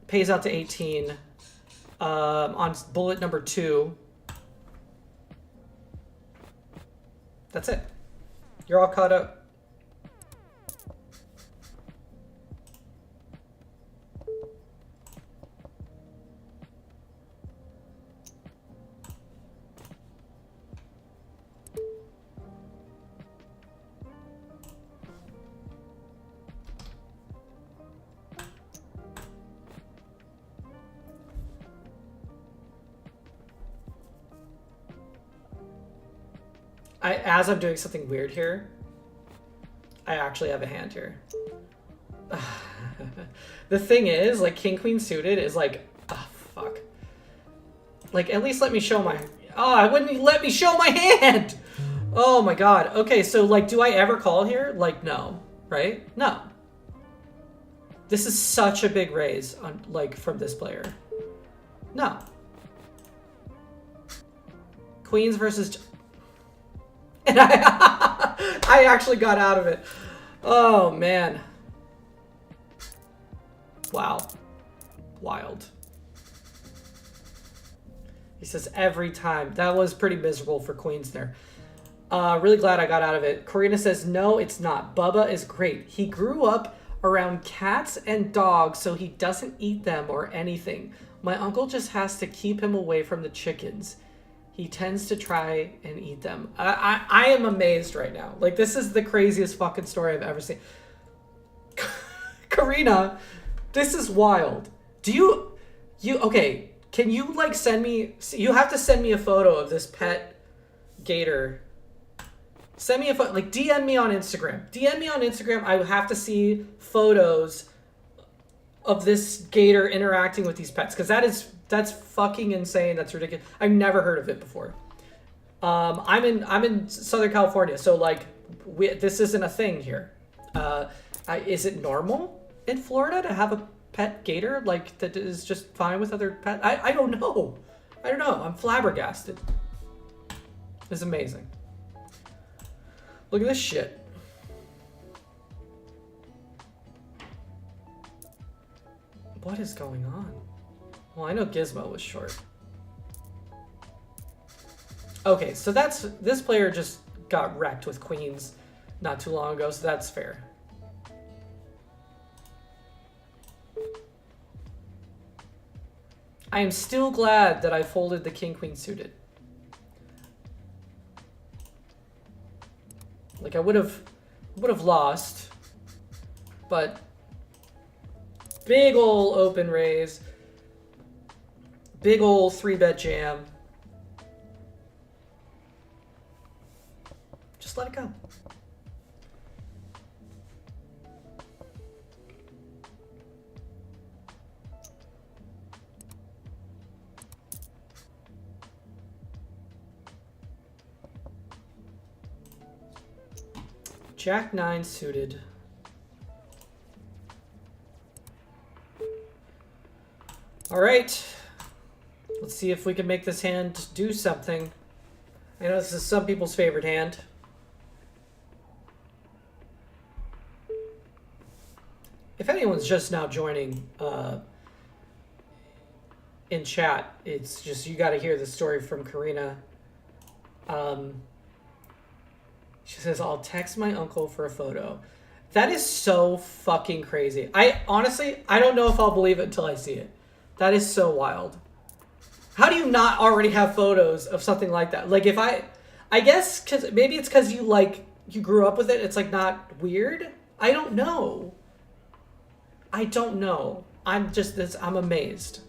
Pays out to 18 on bullet number 2. That's it. You're all caught up. As I'm doing something weird here, I actually have a hand here. The thing is, like, King Queen suited is like, oh, fuck. Like, at least let me show my... Oh, I wouldn't let me show my hand! Oh my god. Okay, so, like, do I ever call here? Like, no. Right? No. This is such a big raise, on, like, from this player. No. Queens versus... And I actually got out of it. Oh, man. Wow. Wild. He says every time. That was pretty miserable for Queens there. Really glad I got out of it. Karina says, no, it's not. Bubba is great. He grew up around cats and dogs, so he doesn't eat them or anything. My uncle just has to keep him away from the chickens. He tends to try and eat them. I am amazed right now. Like, this is the craziest fucking story I've ever seen. Karina, this is wild. Do you, okay, can you, like, send me, you have to send me a photo of this pet gator. Send me a photo, like, DM me on Instagram. DM me on Instagram. I have to see photos of this gator interacting with these pets, because that's fucking insane. That's ridiculous. I've never heard of it before. I'm in Southern California, so like this isn't a thing here. Is it normal in Florida to have a pet gator like that is just fine with other pets? I don't know. I don't know. I'm flabbergasted. It's amazing. Look at this shit. What is going on? Well, I know Gizmo was short. Okay, so this player just got wrecked with queens not too long ago, so that's fair. I am still glad that I folded the king-queen suited. Like, I would have lost, but big ol' open raise. Big ol' 3-bet jam. Just let it go. Jack 9 suited. All right. Let's see if we can make this hand do something. I know this is some people's favorite hand. If anyone's just now joining in chat, it's just you got to hear the story from Karina. She says, I'll text my uncle for a photo. That is so fucking crazy. I don't know if I'll believe it until I see it. That is so wild. How do you not already have photos of something like that? Like, if I guess, cause maybe it's because you grew up with it. It's like not weird. I don't know. I'm amazed.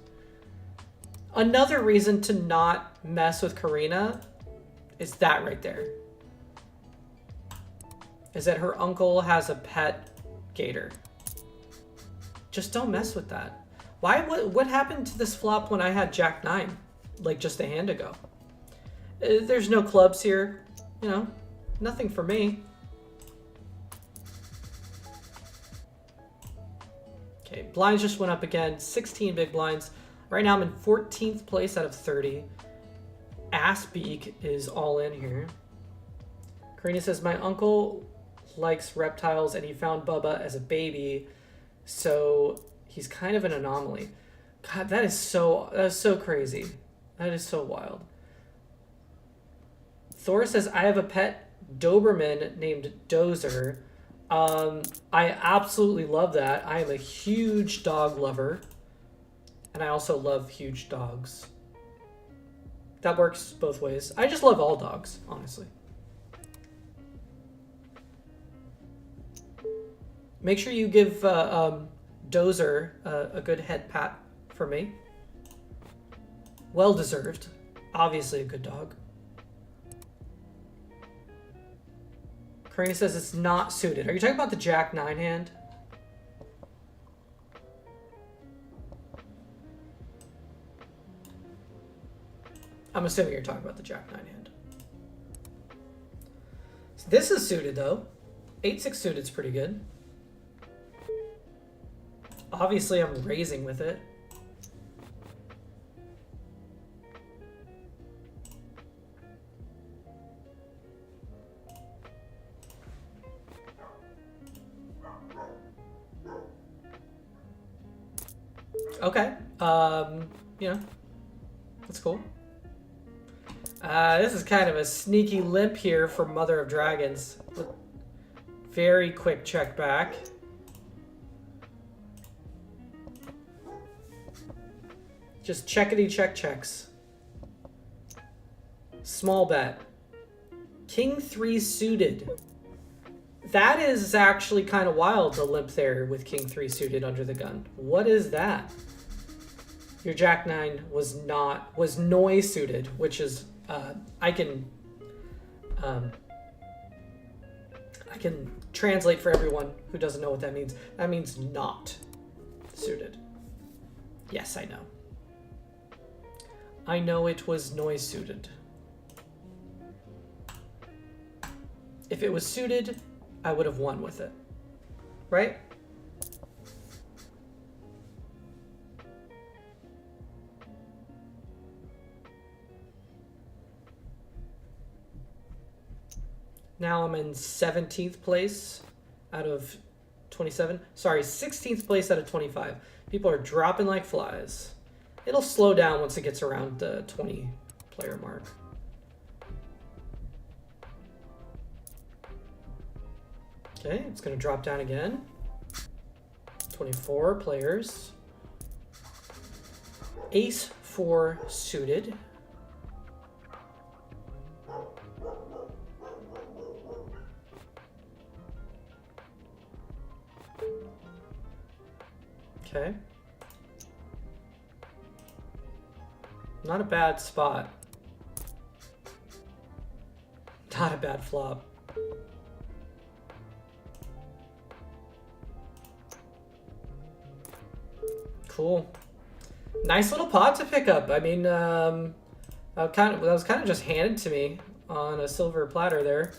Another reason to not mess with Karina is that right there. Is that her uncle has a pet gator. Just don't mess with that. Why? What happened to this flop when I had Jack 9? Like just a hand ago. There's no clubs here. You know, nothing for me. Okay, blinds just went up again. 16 big blinds. Right now I'm in 14th place out of 30. Ass Beak is all in here. Karina says, my uncle likes reptiles and he found Bubba as a baby, so he's kind of an anomaly. God, that is so crazy. That is so wild. Thor says, I have a pet Doberman named Dozer. I absolutely love that. I am a huge dog lover. And I also love huge dogs. That works both ways. I just love all dogs, honestly. Make sure you give Dozer a good head pat for me. Well deserved. Obviously a good dog. Karina says it's not suited. Are you talking about the Jack 9 hand? I'm assuming you're talking about the Jack 9 hand. So this is suited though. 8-6 suited is pretty good. Obviously I'm raising with it. Okay, you know, that's cool. This is kind of a sneaky limp here for Mother of Dragons. Very quick check back. Just checkity check checks. Small bet. King 3 suited. That is actually kind of wild, the limp there with King 3 suited under the gun. What is that? Your Jack 9 was noise suited, which is I can translate for everyone who doesn't know what that means. That means not suited. Yes, I know. I know it was noise suited. If it was suited, I would have won with it. Right? Now I'm in 17th place out of 27. Sorry, 16th place out of 25. People are dropping like flies. It'll slow down once it gets around the 20 player mark. Okay, it's going to drop down again. 24 players. Ace 4 suited. Okay. Not a bad spot. Not a bad flop. Cool. Nice little pot to pick up. I mean, that was kind of just handed to me on a silver platter there.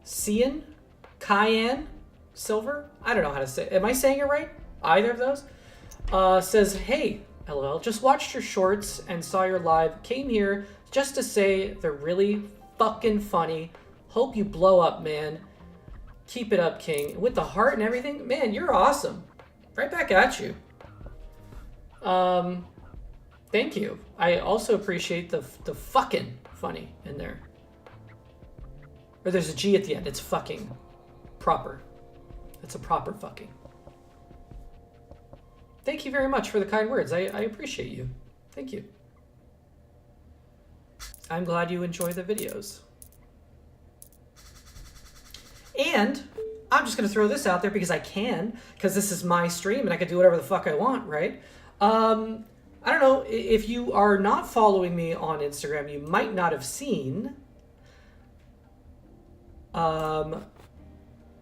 Cyan? Cayenne? Silver? I don't know how to say it. Am I saying it right? Either of those? Says, hey, LOL, just watched your shorts and saw your live. Came here just to say they're really fucking funny. Hope you blow up, man. Keep it up, King. With the heart and everything, man, you're awesome. Right back at you. Thank you. I also appreciate the fucking funny in there. Or there's a G at the end. It's fucking proper. It's a proper fucking. Thank you very much for the kind words. I appreciate you. Thank you. I'm glad you enjoy the videos. And I'm just going to throw this out there because I can, because this is my stream and I can do whatever the fuck I want, right? I don't know, if you are not following me on Instagram, you might not have seen.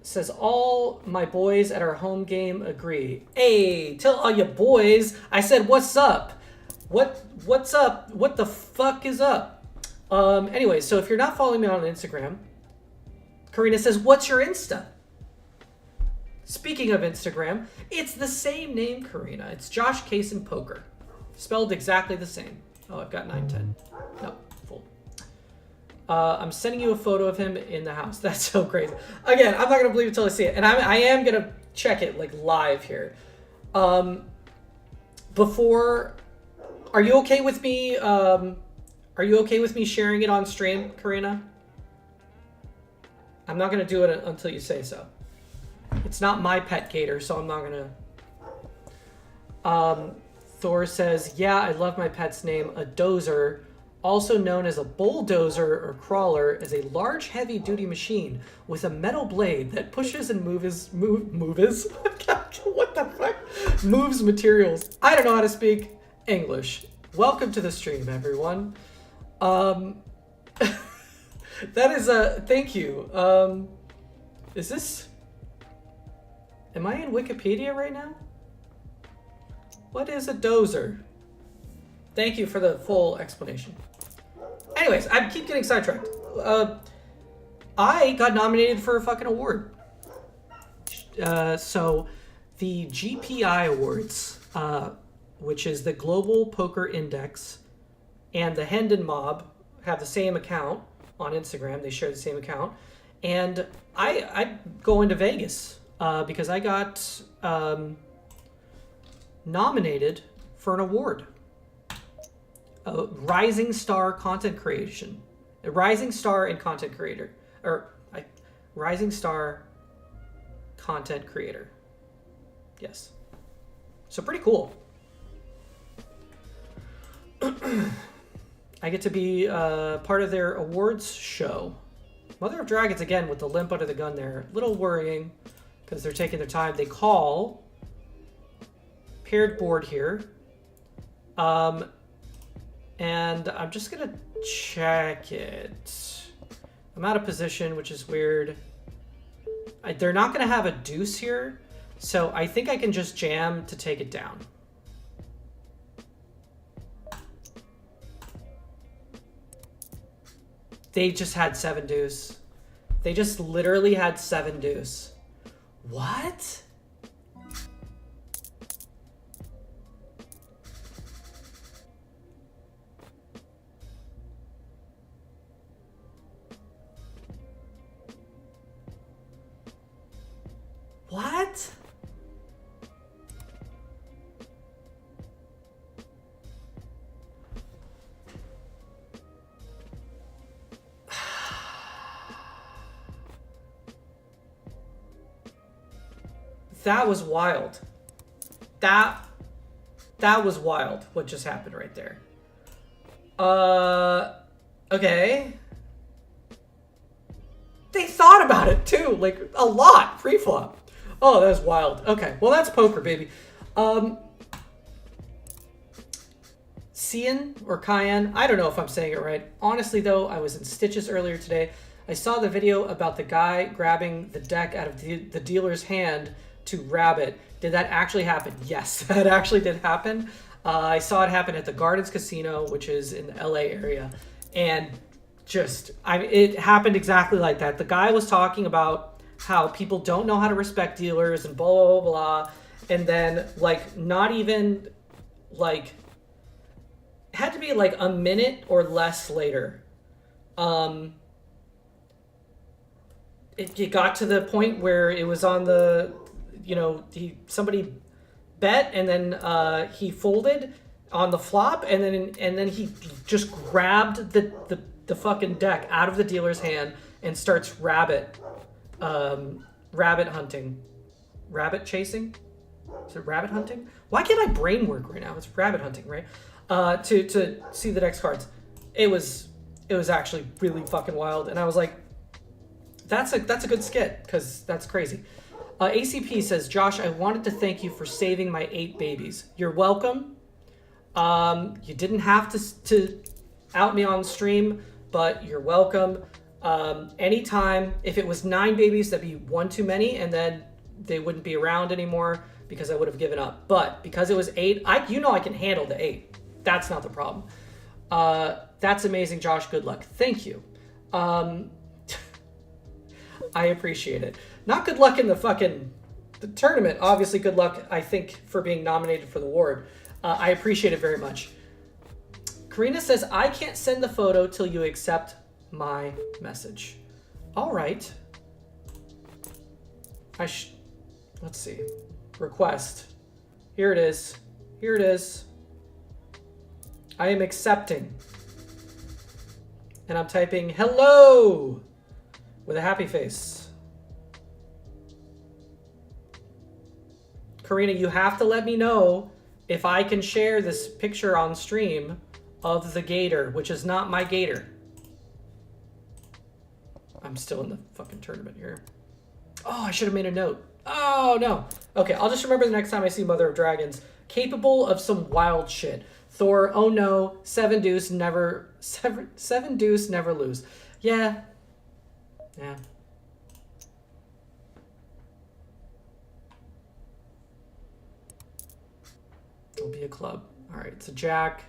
Says all my boys at our home game agree. Hey, tell all your boys I said what's up. What's up? What the fuck is up? Anyway, so if you're not following me on Instagram, Karina says, what's your Insta? Speaking of Instagram, it's the same name, Karina. It's Josh Case and Poker. Spelled exactly the same. Oh, I've got 910. No, full. I'm sending you a photo of him in the house. That's so crazy. Again, I'm not going to believe it until I see it. And I am going to check it like live here. Before, are you okay with me Are you okay with me sharing it on stream, Karina? I'm not going to do it until you say so. It's not my pet gator, so I'm not going to... Thor says, yeah, I love my pet's name. A dozer, also known as a bulldozer or crawler, is a large heavy-duty machine with a metal blade that pushes and moves what the fuck? Moves materials. I don't know how to speak English. Welcome to the stream, everyone. That is a thank you. Is this? Am I in Wikipedia right now? What is a dozer? Thank you for the full explanation. Anyways, I keep getting sidetracked. I got nominated for a fucking award. So the GPI Awards, which is the Global Poker Index, and the Hendon Mob have the same account on Instagram. They share the same account. And I go into Vegas because I got nominated for an award. Rising Star Content Creation. A Rising Star and Content Creator. Rising Star Content Creator. Yes. So pretty cool. I get to be part of their awards show. Mother of Dragons, again, with the limp under the gun there. A little worrying, because they're taking their time. They call. Paired board here. And I'm just going to check it. I'm out of position, which is weird. They're not going to have a deuce here, so I think I can just jam to take it down. They just had 7 deuce. They just literally had 7 deuce. What? What? That was wild. That was wild, what just happened right there. Okay. They thought about it too, like a lot, pre-flop. Oh, that was wild. Okay, well that's poker, baby. Cian or Cayenne, I don't know if I'm saying it right. Honestly though, I was in stitches earlier today. I saw the video about the guy grabbing the deck out of the dealer's hand to rabbit. Did that actually happen? Yes, that actually did happen. I saw it happen at the Gardens Casino, which is in the LA area. And it happened exactly like that. The guy was talking about how people don't know how to respect dealers and blah, blah, blah, blah. And then, like, not even, like, had to be, like, a minute or less later. It got to the point where it was on the, you know, somebody bet and then he folded on the flop and then he just grabbed the fucking deck out of the dealer's hand and starts rabbit hunting. Rabbit chasing? Is it rabbit hunting? Why can't my brain work right now? It's rabbit hunting, right? To see the next cards. It was actually really fucking wild. And I was like, that's a good skit, because that's crazy. ACP says, Josh, I wanted to thank you for saving my 8 babies. You're welcome. You didn't have to out me on stream, but you're welcome. Anytime, if it was 9 babies, that'd be 1 too many, and then they wouldn't be around anymore because I would have given up. But because it was 8, I can handle the 8. That's not the problem. That's amazing, Josh. Good luck. Thank you. I appreciate it. Not good luck in the tournament. Obviously, good luck, I think, for being nominated for the award. I appreciate it very much. Karina says, I can't send the photo till you accept my message. All right. Let's see. Request. Here it is. Here it is. I am accepting. and I'm typing hello with a happy face. Karina, you have to let me know if I can share this picture on stream of the gator, which is not my gator. I'm still in the fucking tournament here. Oh, I should have made a note. Oh, no. Okay, I'll just remember the next time I see Mother of Dragons. Capable of some wild shit. Thor, oh no, seven deuce never lose. Yeah. Yeah. It'll be a club. All right, it's a jack.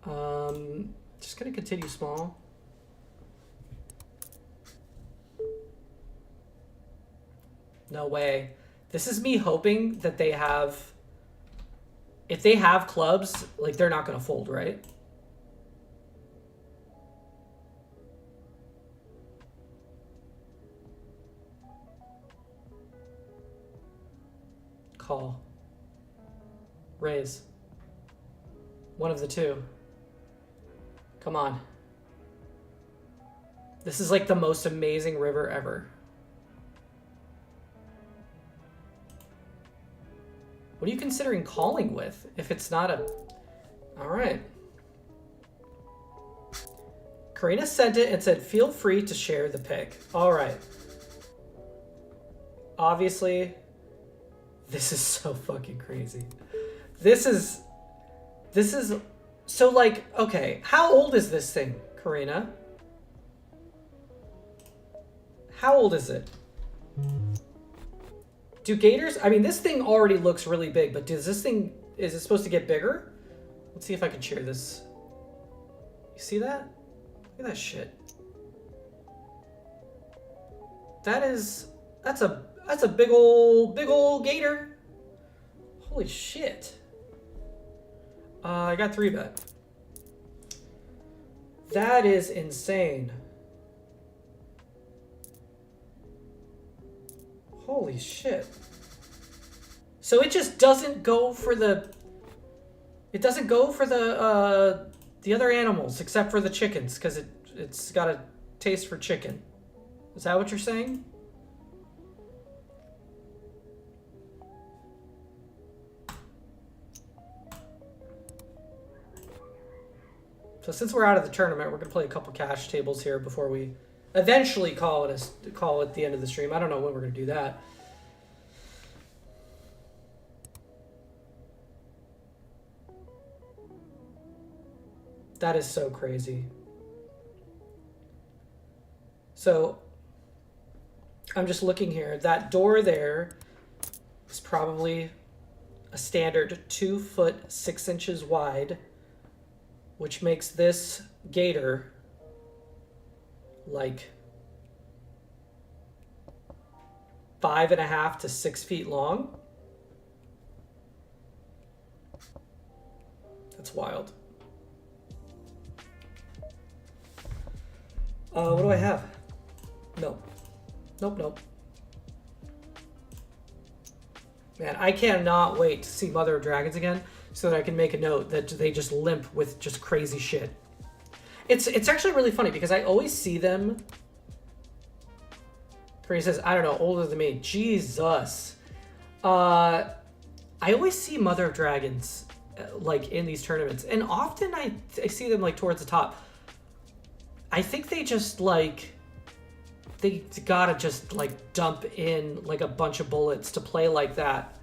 Just gonna continue small. No way. This is me hoping that they have... If they have clubs, like, they're not going to fold, right? Call. Raise. One of the two. Come on. This is like the most amazing river ever. What are you considering calling with if it's not a... All right. Karina sent it and said, feel free to share the pic. All right. Obviously, this is so fucking crazy. This is... So, like, okay, how old is this thing, Karina? How old is it? Do gators... I mean, this thing already looks really big, but does this thing... Is it supposed to get bigger? Let's see if I can share this. You see that? Look at that shit. That's a big old gator. Holy shit. I got 3-bet. That is insane. Holy shit. So it just doesn't go for the... It doesn't go for the other animals except for the chickens because it's got a taste for chicken. Is that what you're saying? So since we're out of the tournament, we're going to play a couple cash tables here before we eventually call it the end of the stream. I don't know when we're going to do that. That is so crazy. So I'm just looking here. That door there is probably a standard 2 foot 6 inches wide, which makes this gator like 5.5 to 6 feet long. That's wild. What do I have? Nope. Nope. Man, I cannot wait to see Mother of Dragons again so that I can make a note that they just limp with just crazy shit. It's actually really funny because I always see them. Karina says, I don't know, older than me. Jesus. I always see Mother of Dragons like in these tournaments. And often I see them like towards the top. I think they just like... They gotta just like dump in like a bunch of bullets to play like that.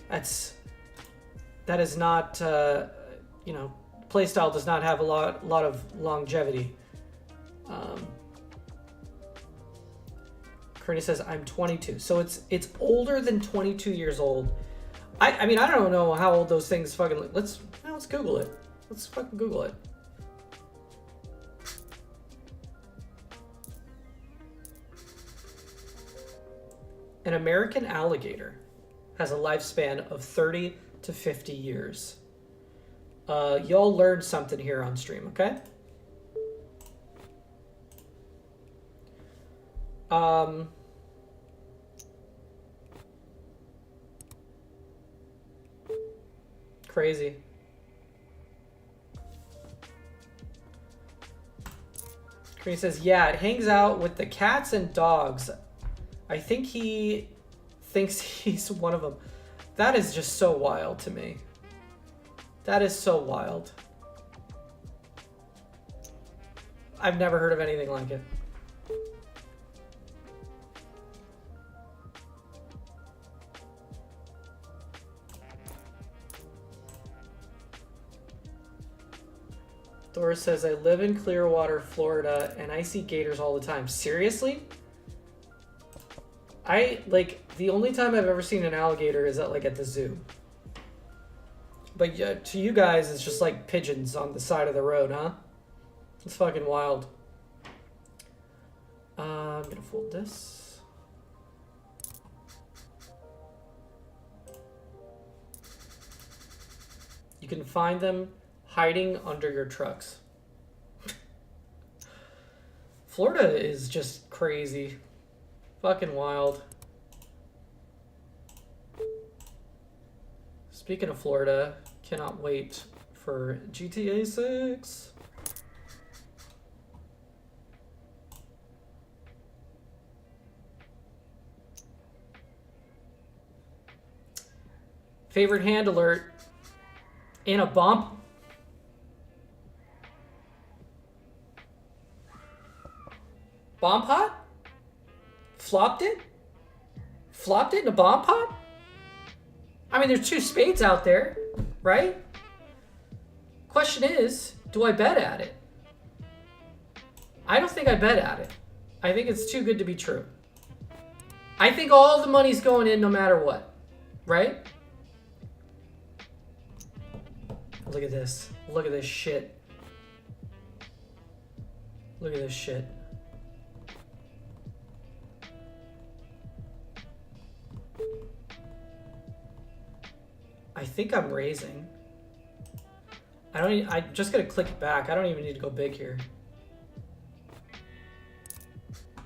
That is not, you know, playstyle does not have a lot of longevity. Karina says, I'm 22. So it's older than 22 years old. I mean, I don't know how old those things fucking... Let's Google it. Let's fucking Google it. An American alligator has a lifespan of 30 to 50 years. Y'all learned something here on stream, okay? Crazy. He says, yeah, it hangs out with the cats and dogs. I think he thinks he's one of them. That is just so wild to me. That is so wild. I've never heard of anything like it. Doris says, I live in Clearwater, Florida, and I see gators all the time. Seriously? The only time I've ever seen an alligator is at the zoo. But yeah, to you guys, it's just like pigeons on the side of the road, huh? It's fucking wild. I'm gonna fold this. You can find them hiding under your trucks. Florida is just crazy. Fucking wild. Speaking of Florida, cannot wait for GTA 6. Favorite hand alert. In a bomb. Bomb pot? Flopped it? Flopped it in a bomb pot? I mean, there's 2 spades out there, right? Question is, do I bet at it? I don't think I bet at it. I think it's too good to be true. I think all the money's going in no matter what, right? Look at this. Look at this shit. Look at this shit. I think I'm raising. I'm just gonna click back. I don't even need to go big here.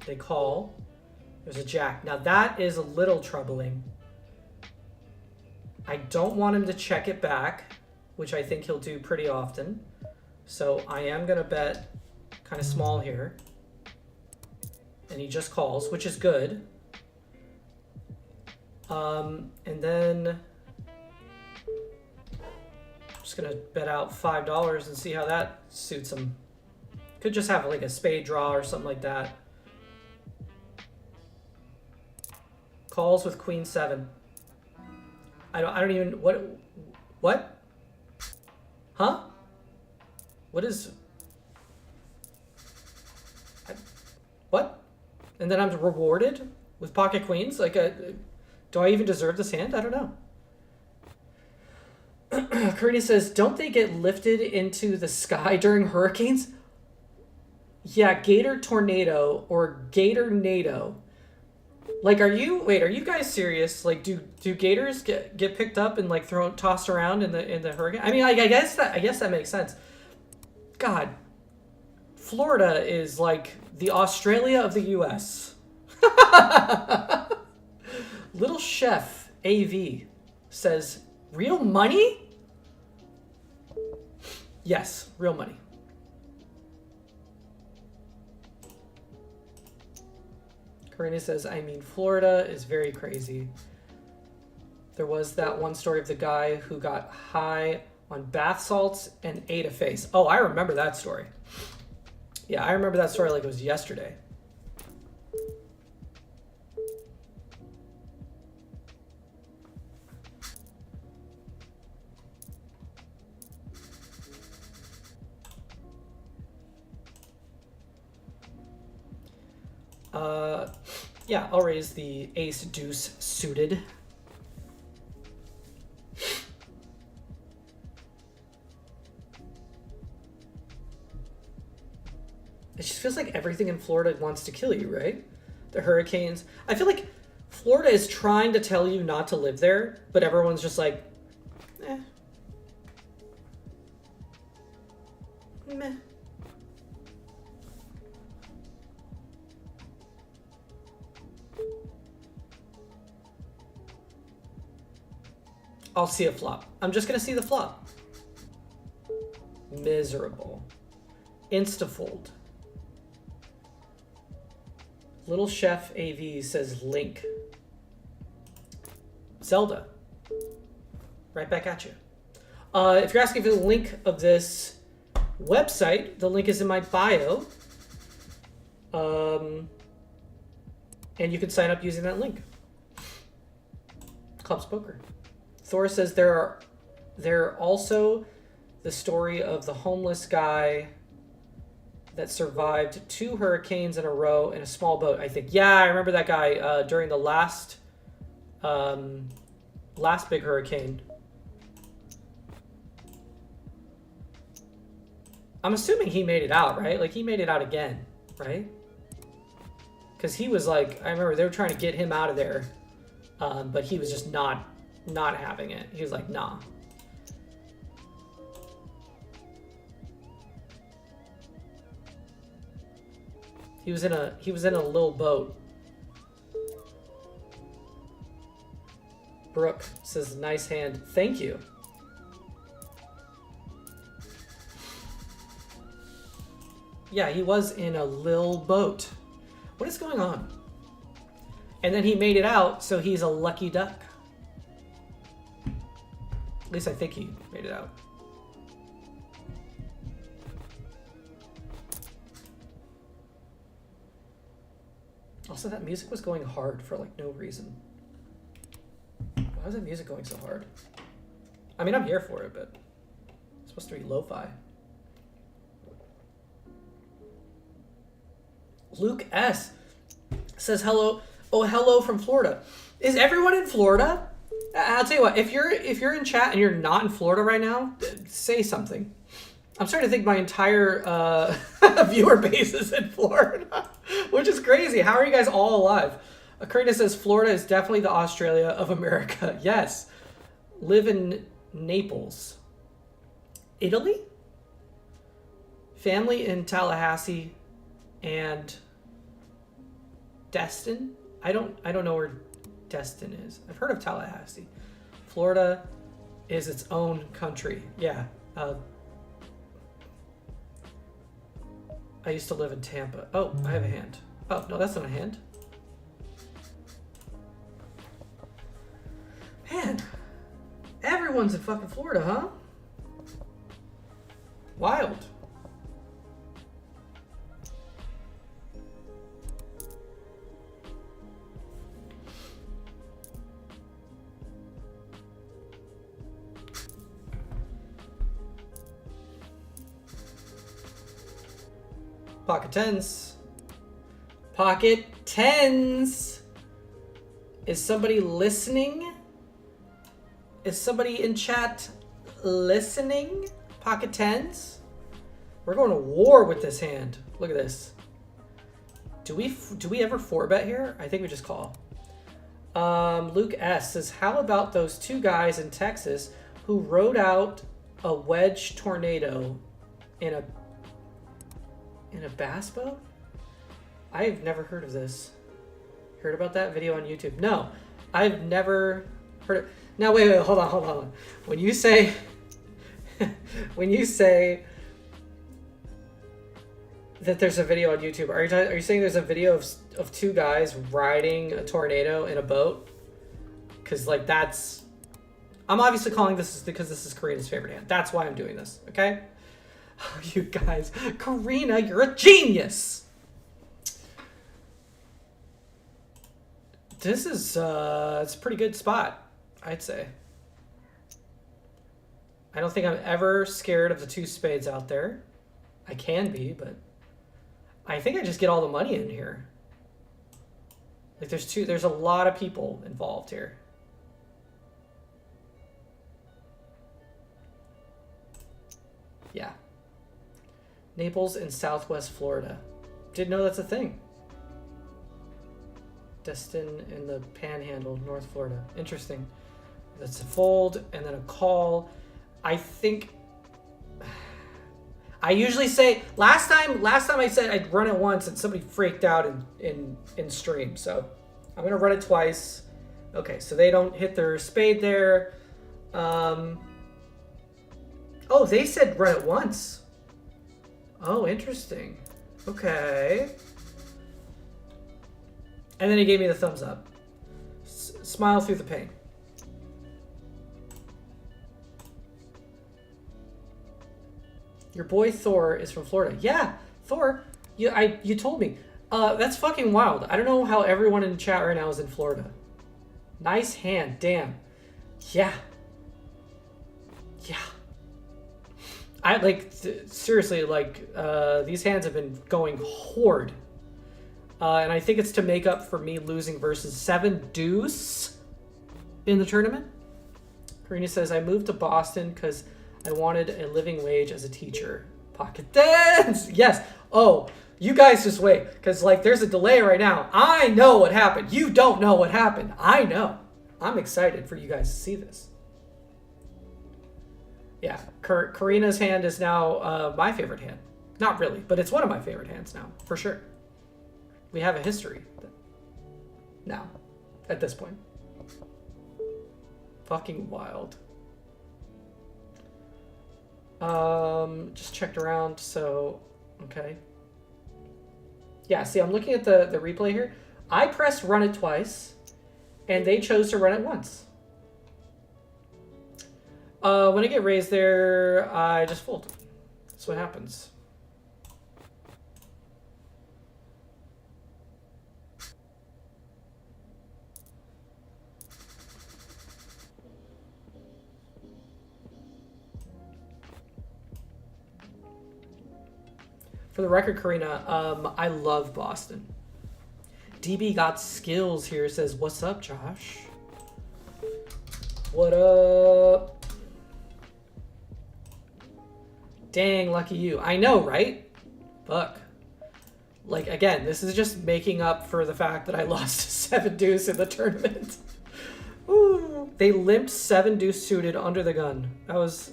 They call. There's a jack. Now that is a little troubling. I don't want him to check it back, which I think he'll do pretty often. So I am gonna bet kind of small here. And he just calls, which is good. And then just gonna bet out $5 and see how that suits him. Could just have like a spade draw or something like that. Calls with Queen 7. I don't even what? Huh? What is what? And then I'm rewarded with pocket queens? Do I even deserve this hand? I don't know. Kearney says, don't they get lifted into the sky during hurricanes? Yeah, Gator Tornado or Gator Nado. Are you guys serious? Do gators get picked up and tossed around in the hurricane? I mean, I guess that makes sense. God, Florida is like the Australia of the US. Little Chef AV says, real money? Yes, real money. Karina says, I mean, Florida is very crazy. There was that one story of the guy who got high on bath salts and ate a face. Oh, I remember that story. Yeah, I remember that story like it was yesterday. Yeah, I'll raise the ace deuce suited. It just feels like everything in Florida wants to kill you, right? The hurricanes. I feel like Florida is trying to tell you not to live there, but everyone's just like, eh. Meh. I'll see a flop. I'm just gonna see the flop. Miserable. Instafold. Little Chef AV says Link. Zelda. Right back at you. If you're asking for the link of this website, the link is in my bio. And you can sign up using that link. Clubs Poker. Thor says there are also the story of the homeless guy that survived 2 hurricanes in a row in a small boat, I think. Yeah, I remember that guy during the last big hurricane. I'm assuming he made it out, right? Like, he made it out again, right? Because he was like, I remember they were trying to get him out of there, but he was just not having it. He was like, nah. He was in a little boat. Brooke says, nice hand. Thank you. Yeah, he was in a little boat. What is going on? And then he made it out, so he's a lucky duck. At least I think he made it out. Also, that music was going hard for like no reason. Why is that music going so hard? I mean, I'm here for it, but it's supposed to be lo-fi. Luke S says hello. Oh, hello from Florida. Is everyone in Florida? I'll tell you what. If you're in chat and you're not in Florida right now, say something. I'm starting to think my entire viewer base is in Florida, which is crazy. How are you guys all alive? Karina says Florida is definitely the Australia of America. Yes. Live in Naples. Italy? Family in Tallahassee and Destin? I don't know where Destin is. I've heard of Tallahassee. Florida is its own country. Yeah. I used to live in Tampa. Oh, I have a hand. Oh, no, that's not a hand. Man, everyone's in fucking Florida, huh? Wild. Pocket tens. Pocket tens. Is somebody listening? Is somebody in chat listening? Pocket tens. We're going to war with this hand. Look at this. Do we ever 4-bet here? I think we just call. Luke S says, how about those 2 guys in Texas who rode out a wedge tornado in a bass boat? I've never heard of this. Heard about that video on YouTube? No, I've never heard it. Now, wait, hold on. When you say that there's a video on YouTube, are you saying there's a video of 2 guys riding a tornado in a boat? Because like that's, I'm obviously calling this because this is Karina's favorite hand. That's why I'm doing this. Okay. You guys, Karina, you're a genius. This is it's a pretty good spot, I'd say. I don't think I'm ever scared of the 2 spades out there. I can be, but I think I just get all the money in here. Like there's a lot of people involved here. Yeah. Naples in Southwest Florida. Didn't know that's a thing. Destin in the Panhandle, North Florida. Interesting. That's a fold and then a call. I think I usually say last time I said I'd run it once and somebody freaked out in stream. So I'm gonna run it twice. Okay, so they don't hit their spade there. Oh, they said run it once. Oh, interesting. Okay. And then he gave me the thumbs up. Smile through the pain. Your boy Thor is from Florida. Yeah, Thor. You told me. That's fucking wild. I don't know how everyone in the chat right now is in Florida. Nice hand. Damn. Yeah. Yeah. I like seriously like these hands have been going horde. And I think it's to make up for me losing versus 7 deuce in the tournament. Karina says, I moved to Boston because I wanted a living wage as a teacher. Pocket dance! Yes! Oh, you guys just wait. Because, like, there's a delay right now. I know what happened. You don't know what happened. I know. I'm excited for you guys to see this. Yeah, Karina's hand is now my favorite hand. Not really, but it's one of my favorite hands now, for sure. We have a history now, at this point. Fucking wild. Just checked around, so, okay. Yeah, see, I'm looking at the replay here. I pressed run it twice, and they chose to run it once. When I get raised there, I just fold. That's what happens. For the record, Karina, I love Boston. DB got skills here, says, what's up, Josh? What up? Dang, lucky you. I know, right? Fuck. Like, again, this is just making up for the fact that I lost 7 deuce in the tournament. Ooh. They limped 7 deuce suited under the gun. That was...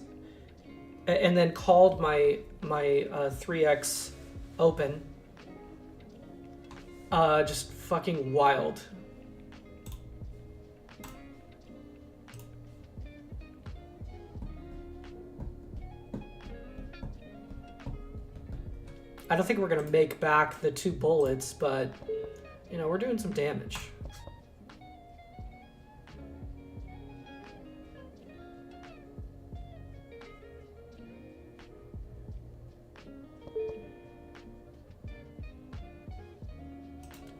And then called my 3x open. Just fucking wild. I don't think we're gonna make back the 2 bullets, but you know, we're doing some damage.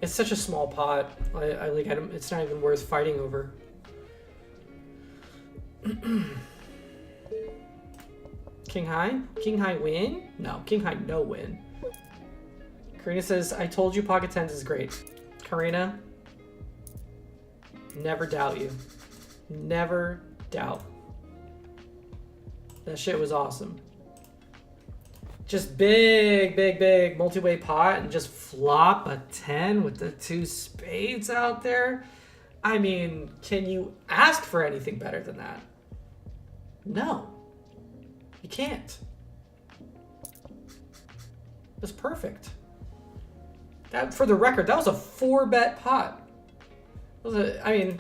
It's such a small pot. I like. It's not even worth fighting over. King high? King high win? No, king high no win. Karina says, I told you pocket tens is great. Karina, never doubt you. Never doubt. That shit was awesome. Just big multi-way pot and just flop a 10 with the 2 spades out there. I mean, can you ask for anything better than that? No. You can't. That's perfect. That, for the record, that was a 4-bet pot. It was a, I mean,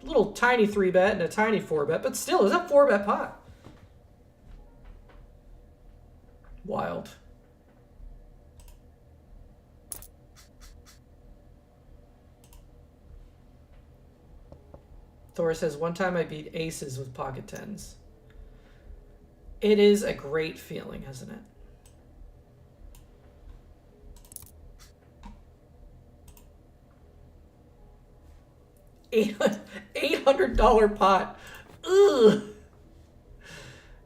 a little tiny 3-bet and a tiny 4-bet, but still, it was a 4-bet pot. Wild. Thor says, one time I beat aces with pocket tens. It is a great feeling, isn't it? $800 pot. Ugh.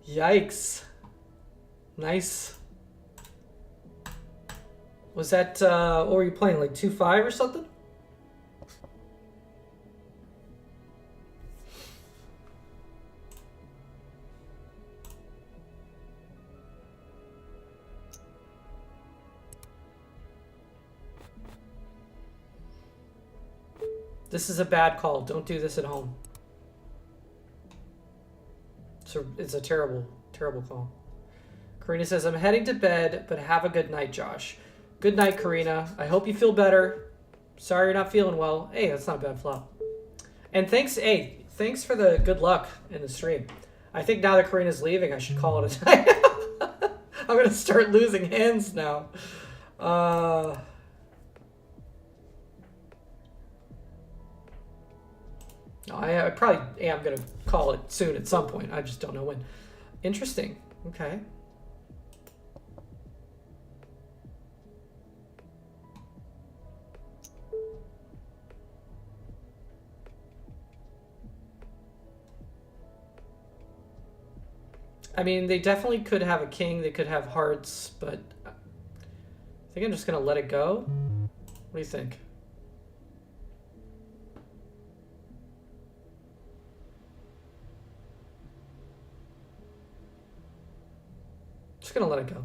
Yikes. Nice. Was that, what were you playing, like 2-5 or something? This is a bad call. Don't do this at home. So it's a terrible, terrible call. Karina says, I'm heading to bed, but have a good night, Josh. Good night, Karina. I hope you feel better. Sorry you're not feeling well. Hey, that's not a bad flop. And thanks, hey, thanks for the good luck in the stream. I think now that Karina's leaving, I should call it a night. I'm going to start losing hands now. I probably am going to call it soon at some point. I just don't know when. Interesting. Okay. I mean, they definitely could have a king. They could have hearts, but I think I'm just going to let it go. What do you think? Just going to let it go.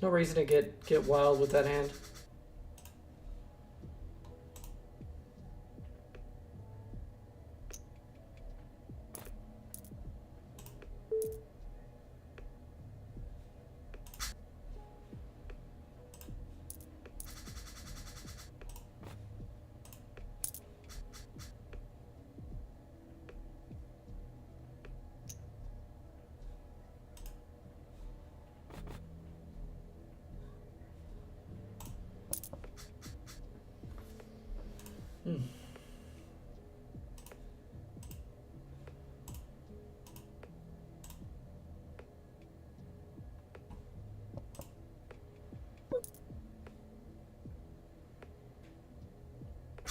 No reason to get wild with that hand.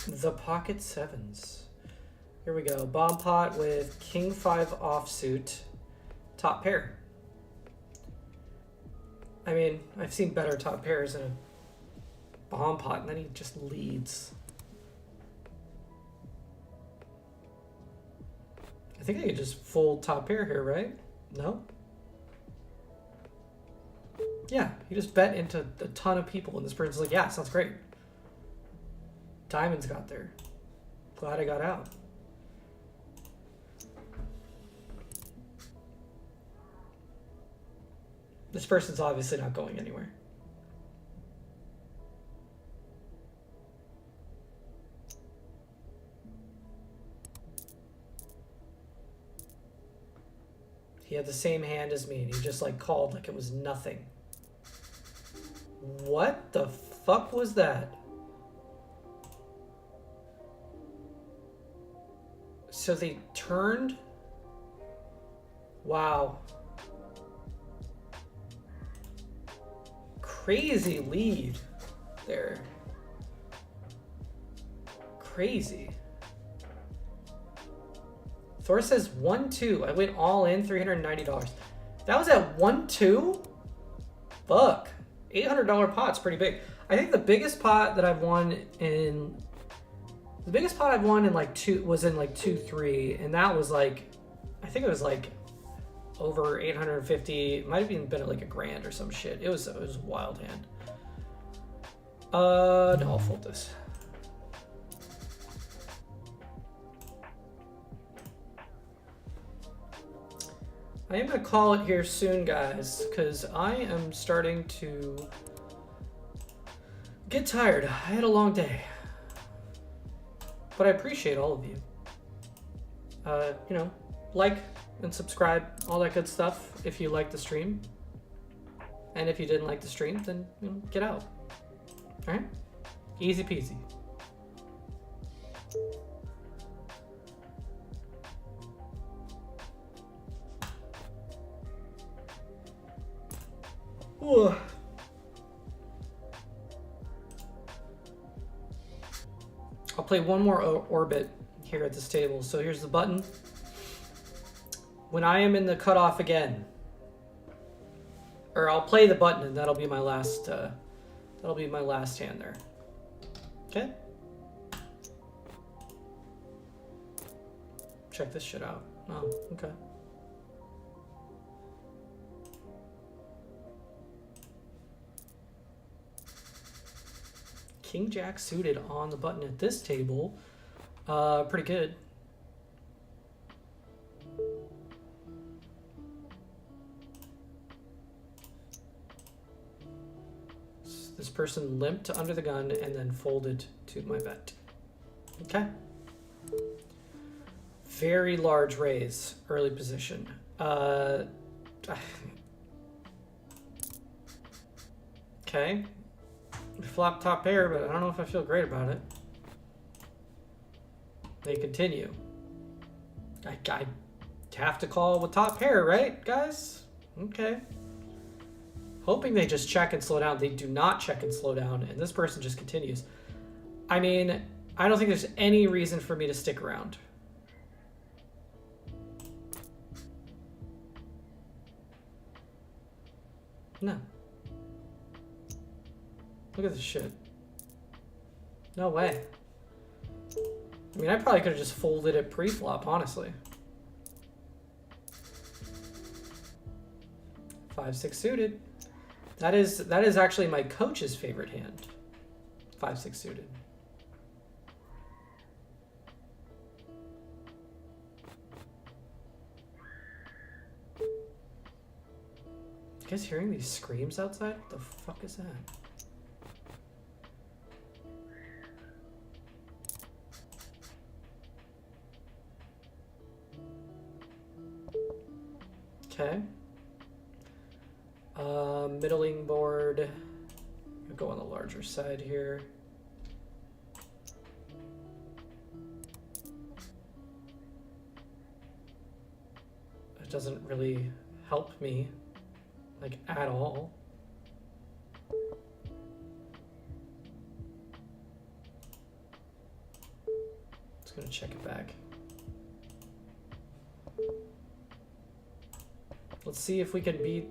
The pocket sevens. Here we go. Bomb pot with king 5 offsuit. Top pair. I mean, I've seen better top pairs in a bomb pot, and then he just leads. I think I could just fold top pair here, right? No? Yeah, he just bet into a ton of people, and this person's like, yeah, sounds great. Diamonds got there. Glad I got out. This person's obviously not going anywhere. He had the same hand as me, and he just like called like it was nothing. What the fuck was that? So they turned. Wow. Crazy lead there. Crazy. Thor says 1-2. I went all in, $390. That was at 1-2? Fuck. $800 pot's pretty big. I think the biggest pot that I've won in... The biggest pot I've won in like 2-3, and that was like, I think it was like over 850. It might have even been like a grand or some shit. It was a wild hand. No, I'll fold this. I am gonna call it here soon, guys, because I am starting to get tired. I had a long day. But I appreciate all of you. You know, like and subscribe, all that good stuff if you like the stream. And if you didn't like the stream, then you know, get out. All right? Easy peasy. Ooh. I'll play one more orbit here at this table. So here's the button. When I am in the cutoff again, or I'll play the button and that'll be my last hand there. Okay? Check this shit out. Oh, okay. King Jack suited on the button at this table. Pretty good. This person limped under the gun and then folded to my bet. Okay. Very large raise, early position. Okay. Flop top pair, but I don't know if I feel great about it. They continue. I have to call with top pair, right, guys? Okay. Hoping they just check and slow down. They do not check and slow down, and this person just continues. I mean, I don't think there's any reason for me to stick around. No. Look at this shit. No way. I mean, I probably could have just folded it pre-flop, honestly. 5-6 suited. That is actually my coach's favorite hand. 5-6 suited. You guys hearing these screams outside? What the fuck is that? Okay. Middling board. I'll go on the larger side here. It doesn't really help me, like, at all. Just gonna check it back. Let's see if we can beat.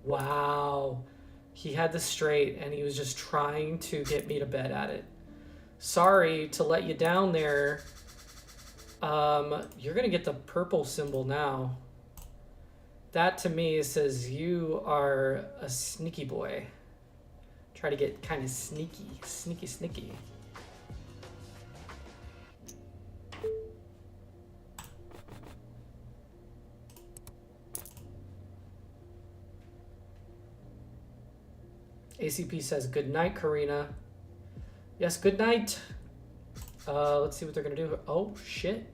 Wow. He had the straight and he was just trying to get me to bet at it. Sorry to let you down there. You're gonna get the purple symbol now. That to me says you are a sneaky boy. Try to get kind of sneaky. Sneaky. ACP says, good night, Karina. Yes, good night. Let's see what they're going to do. Oh, shit.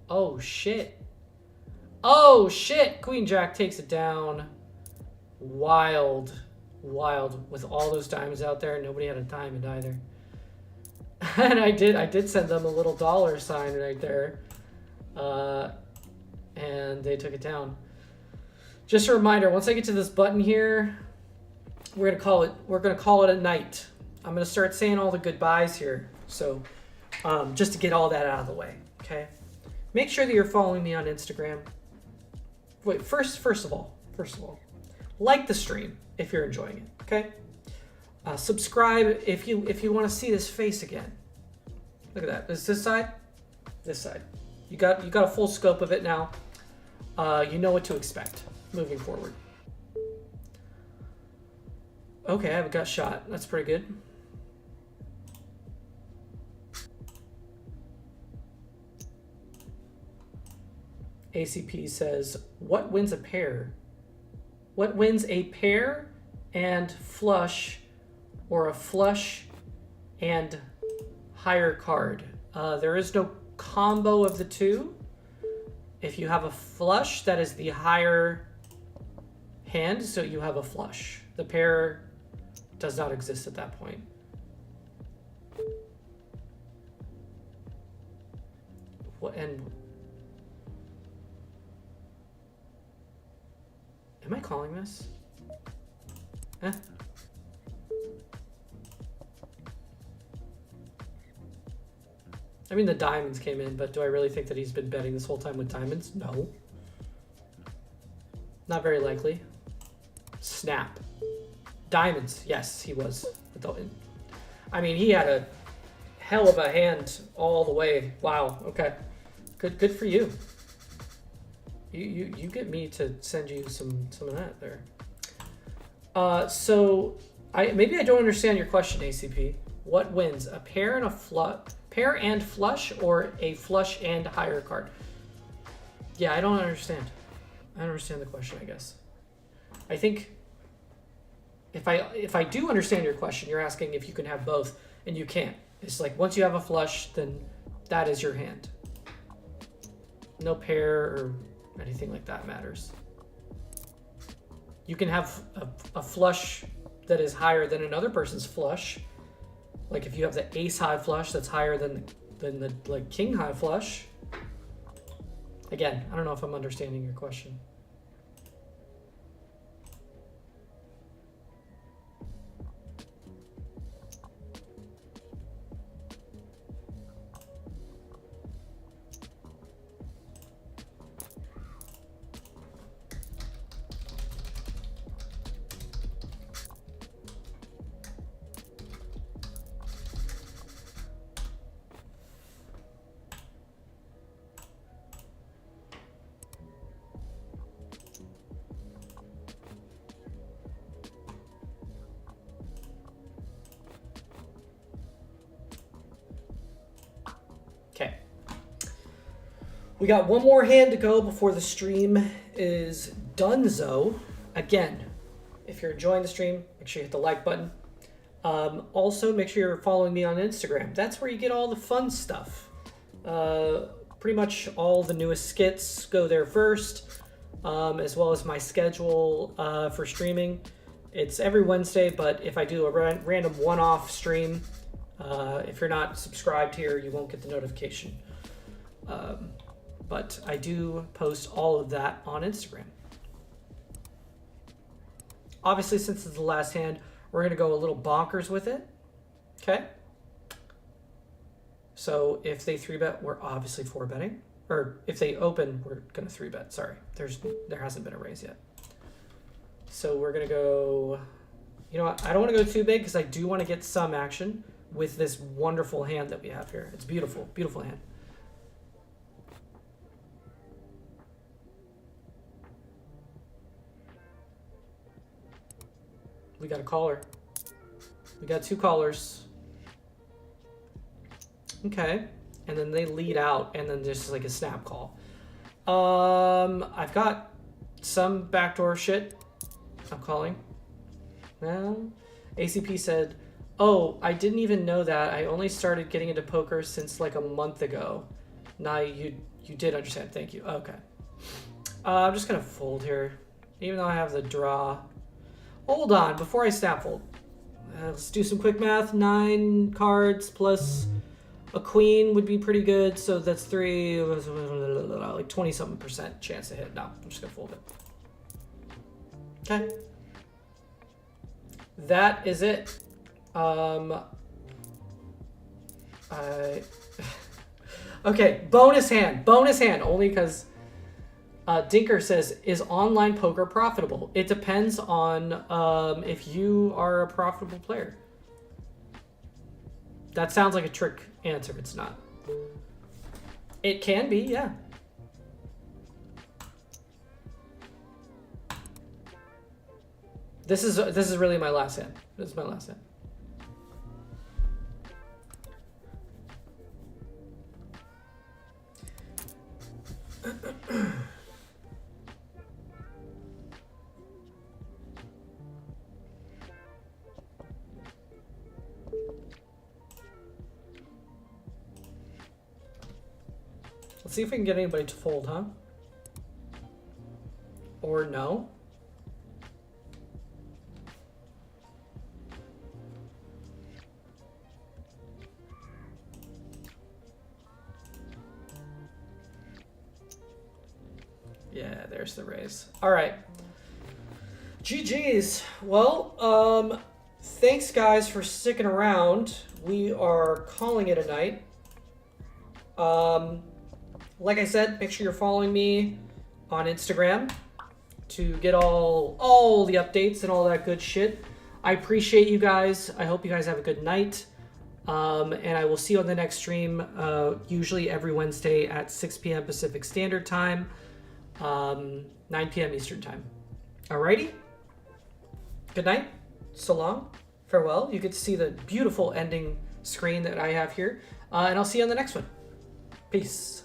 Oh, shit. Oh, shit. Queen Jack takes it down. Wild. Wild. With all those diamonds out there, nobody had a diamond either. And I did send them a little dollar sign right there. And they took it down. Just a reminder, once I get to this button here, we're gonna call it a night. I'm gonna start saying all the goodbyes here. So just to get all that out of the way, okay? Make sure that you're following me on Instagram. Wait, first of all, like the stream if you're enjoying it, okay? Subscribe if you want to see this face again. Look at that. Is this side? This side. You got a full scope of it now. You know what to expect moving forward. Okay, I have a gut shot. That's pretty good. ACP says, what wins a pair? What wins a pair and flush, or a flush and higher card? There is no combo of the two. If you have a flush, that is the higher hand, so you have a flush. The pair does not exist at that point. What, and am I calling this? Eh? I mean, the diamonds came in, but do I really think that he's been betting this whole time with diamonds? No. Not very likely. Snap. Diamonds, yes, he was. I mean, he had a hell of a hand all the way. Wow, okay. Good for you. You get me to send you some of that there. So maybe I don't understand your question, ACP. What wins? A pair and a pair and flush, or a flush and higher card? Yeah, I don't understand. I don't understand the question, I guess. I think if I do understand your question, you're asking if you can have both, and you can't. It's like once you have a flush, then that is your hand. No pair or anything like that matters. You can have a flush that is higher than another person's flush. Like if you have the ace high flush that's higher than the like king high flush. Again, I don't know if I'm understanding your question. Okay. We got one more hand to go before the stream is donezo. Again, if you're enjoying the stream, make sure you hit the like button. Also, make sure you're following me on Instagram. That's where you get all the fun stuff. Pretty much all the newest skits go there first, as well as my schedule for streaming. It's every Wednesday, but if I do a random one-off stream, if you're not subscribed here, you won't get the notification. But I do post all of that on Instagram. Obviously, since it's the last hand, we're going to go a little bonkers with it. Okay? So if they 3-bet, we're obviously 4-betting. Or if they open, we're going to 3-bet. Sorry, there hasn't been a raise yet. So we're going to go... You know what? I don't want to go too big because I do want to get some action with this wonderful hand that we have here. It's beautiful. Beautiful hand. We got a caller. We got 2 callers. Okay. And then they lead out, and then there's like a snap call. I've got some backdoor shit I'm calling. Well, ACP said, oh, I didn't even know that. I only started getting into poker since like a month ago. Nah, you did understand. Thank you. Okay. I'm just going to fold here, even though I have the draw. Hold on, before I snap fold. Let's do some quick math. 9 cards plus a queen would be pretty good. So that's 3, like 20-something% chance to hit. No, I'm just going to fold it. Okay. That is it. Okay, bonus hand, only because Dinker says, is online poker profitable? It depends on if you are a profitable player. That sounds like a trick answer. It's not. It can be, yeah. This is really my last hand. This is my last hand. Let's see if we can get anybody to fold, huh? Or no? Yeah, there's the raise. All right. GG's. Well, thanks guys for sticking around. We are calling it a night. Like I said, make sure you're following me on Instagram to get all the updates and all that good shit. I appreciate you guys. I hope you guys have a good night. And I will see you on the next stream, usually every Wednesday at 6 p.m. Pacific Standard Time, 9 p.m. Eastern Time. Alrighty? Good night. So long. Farewell. You get to see the beautiful ending screen that I have here. And I'll see you on the next one. Peace.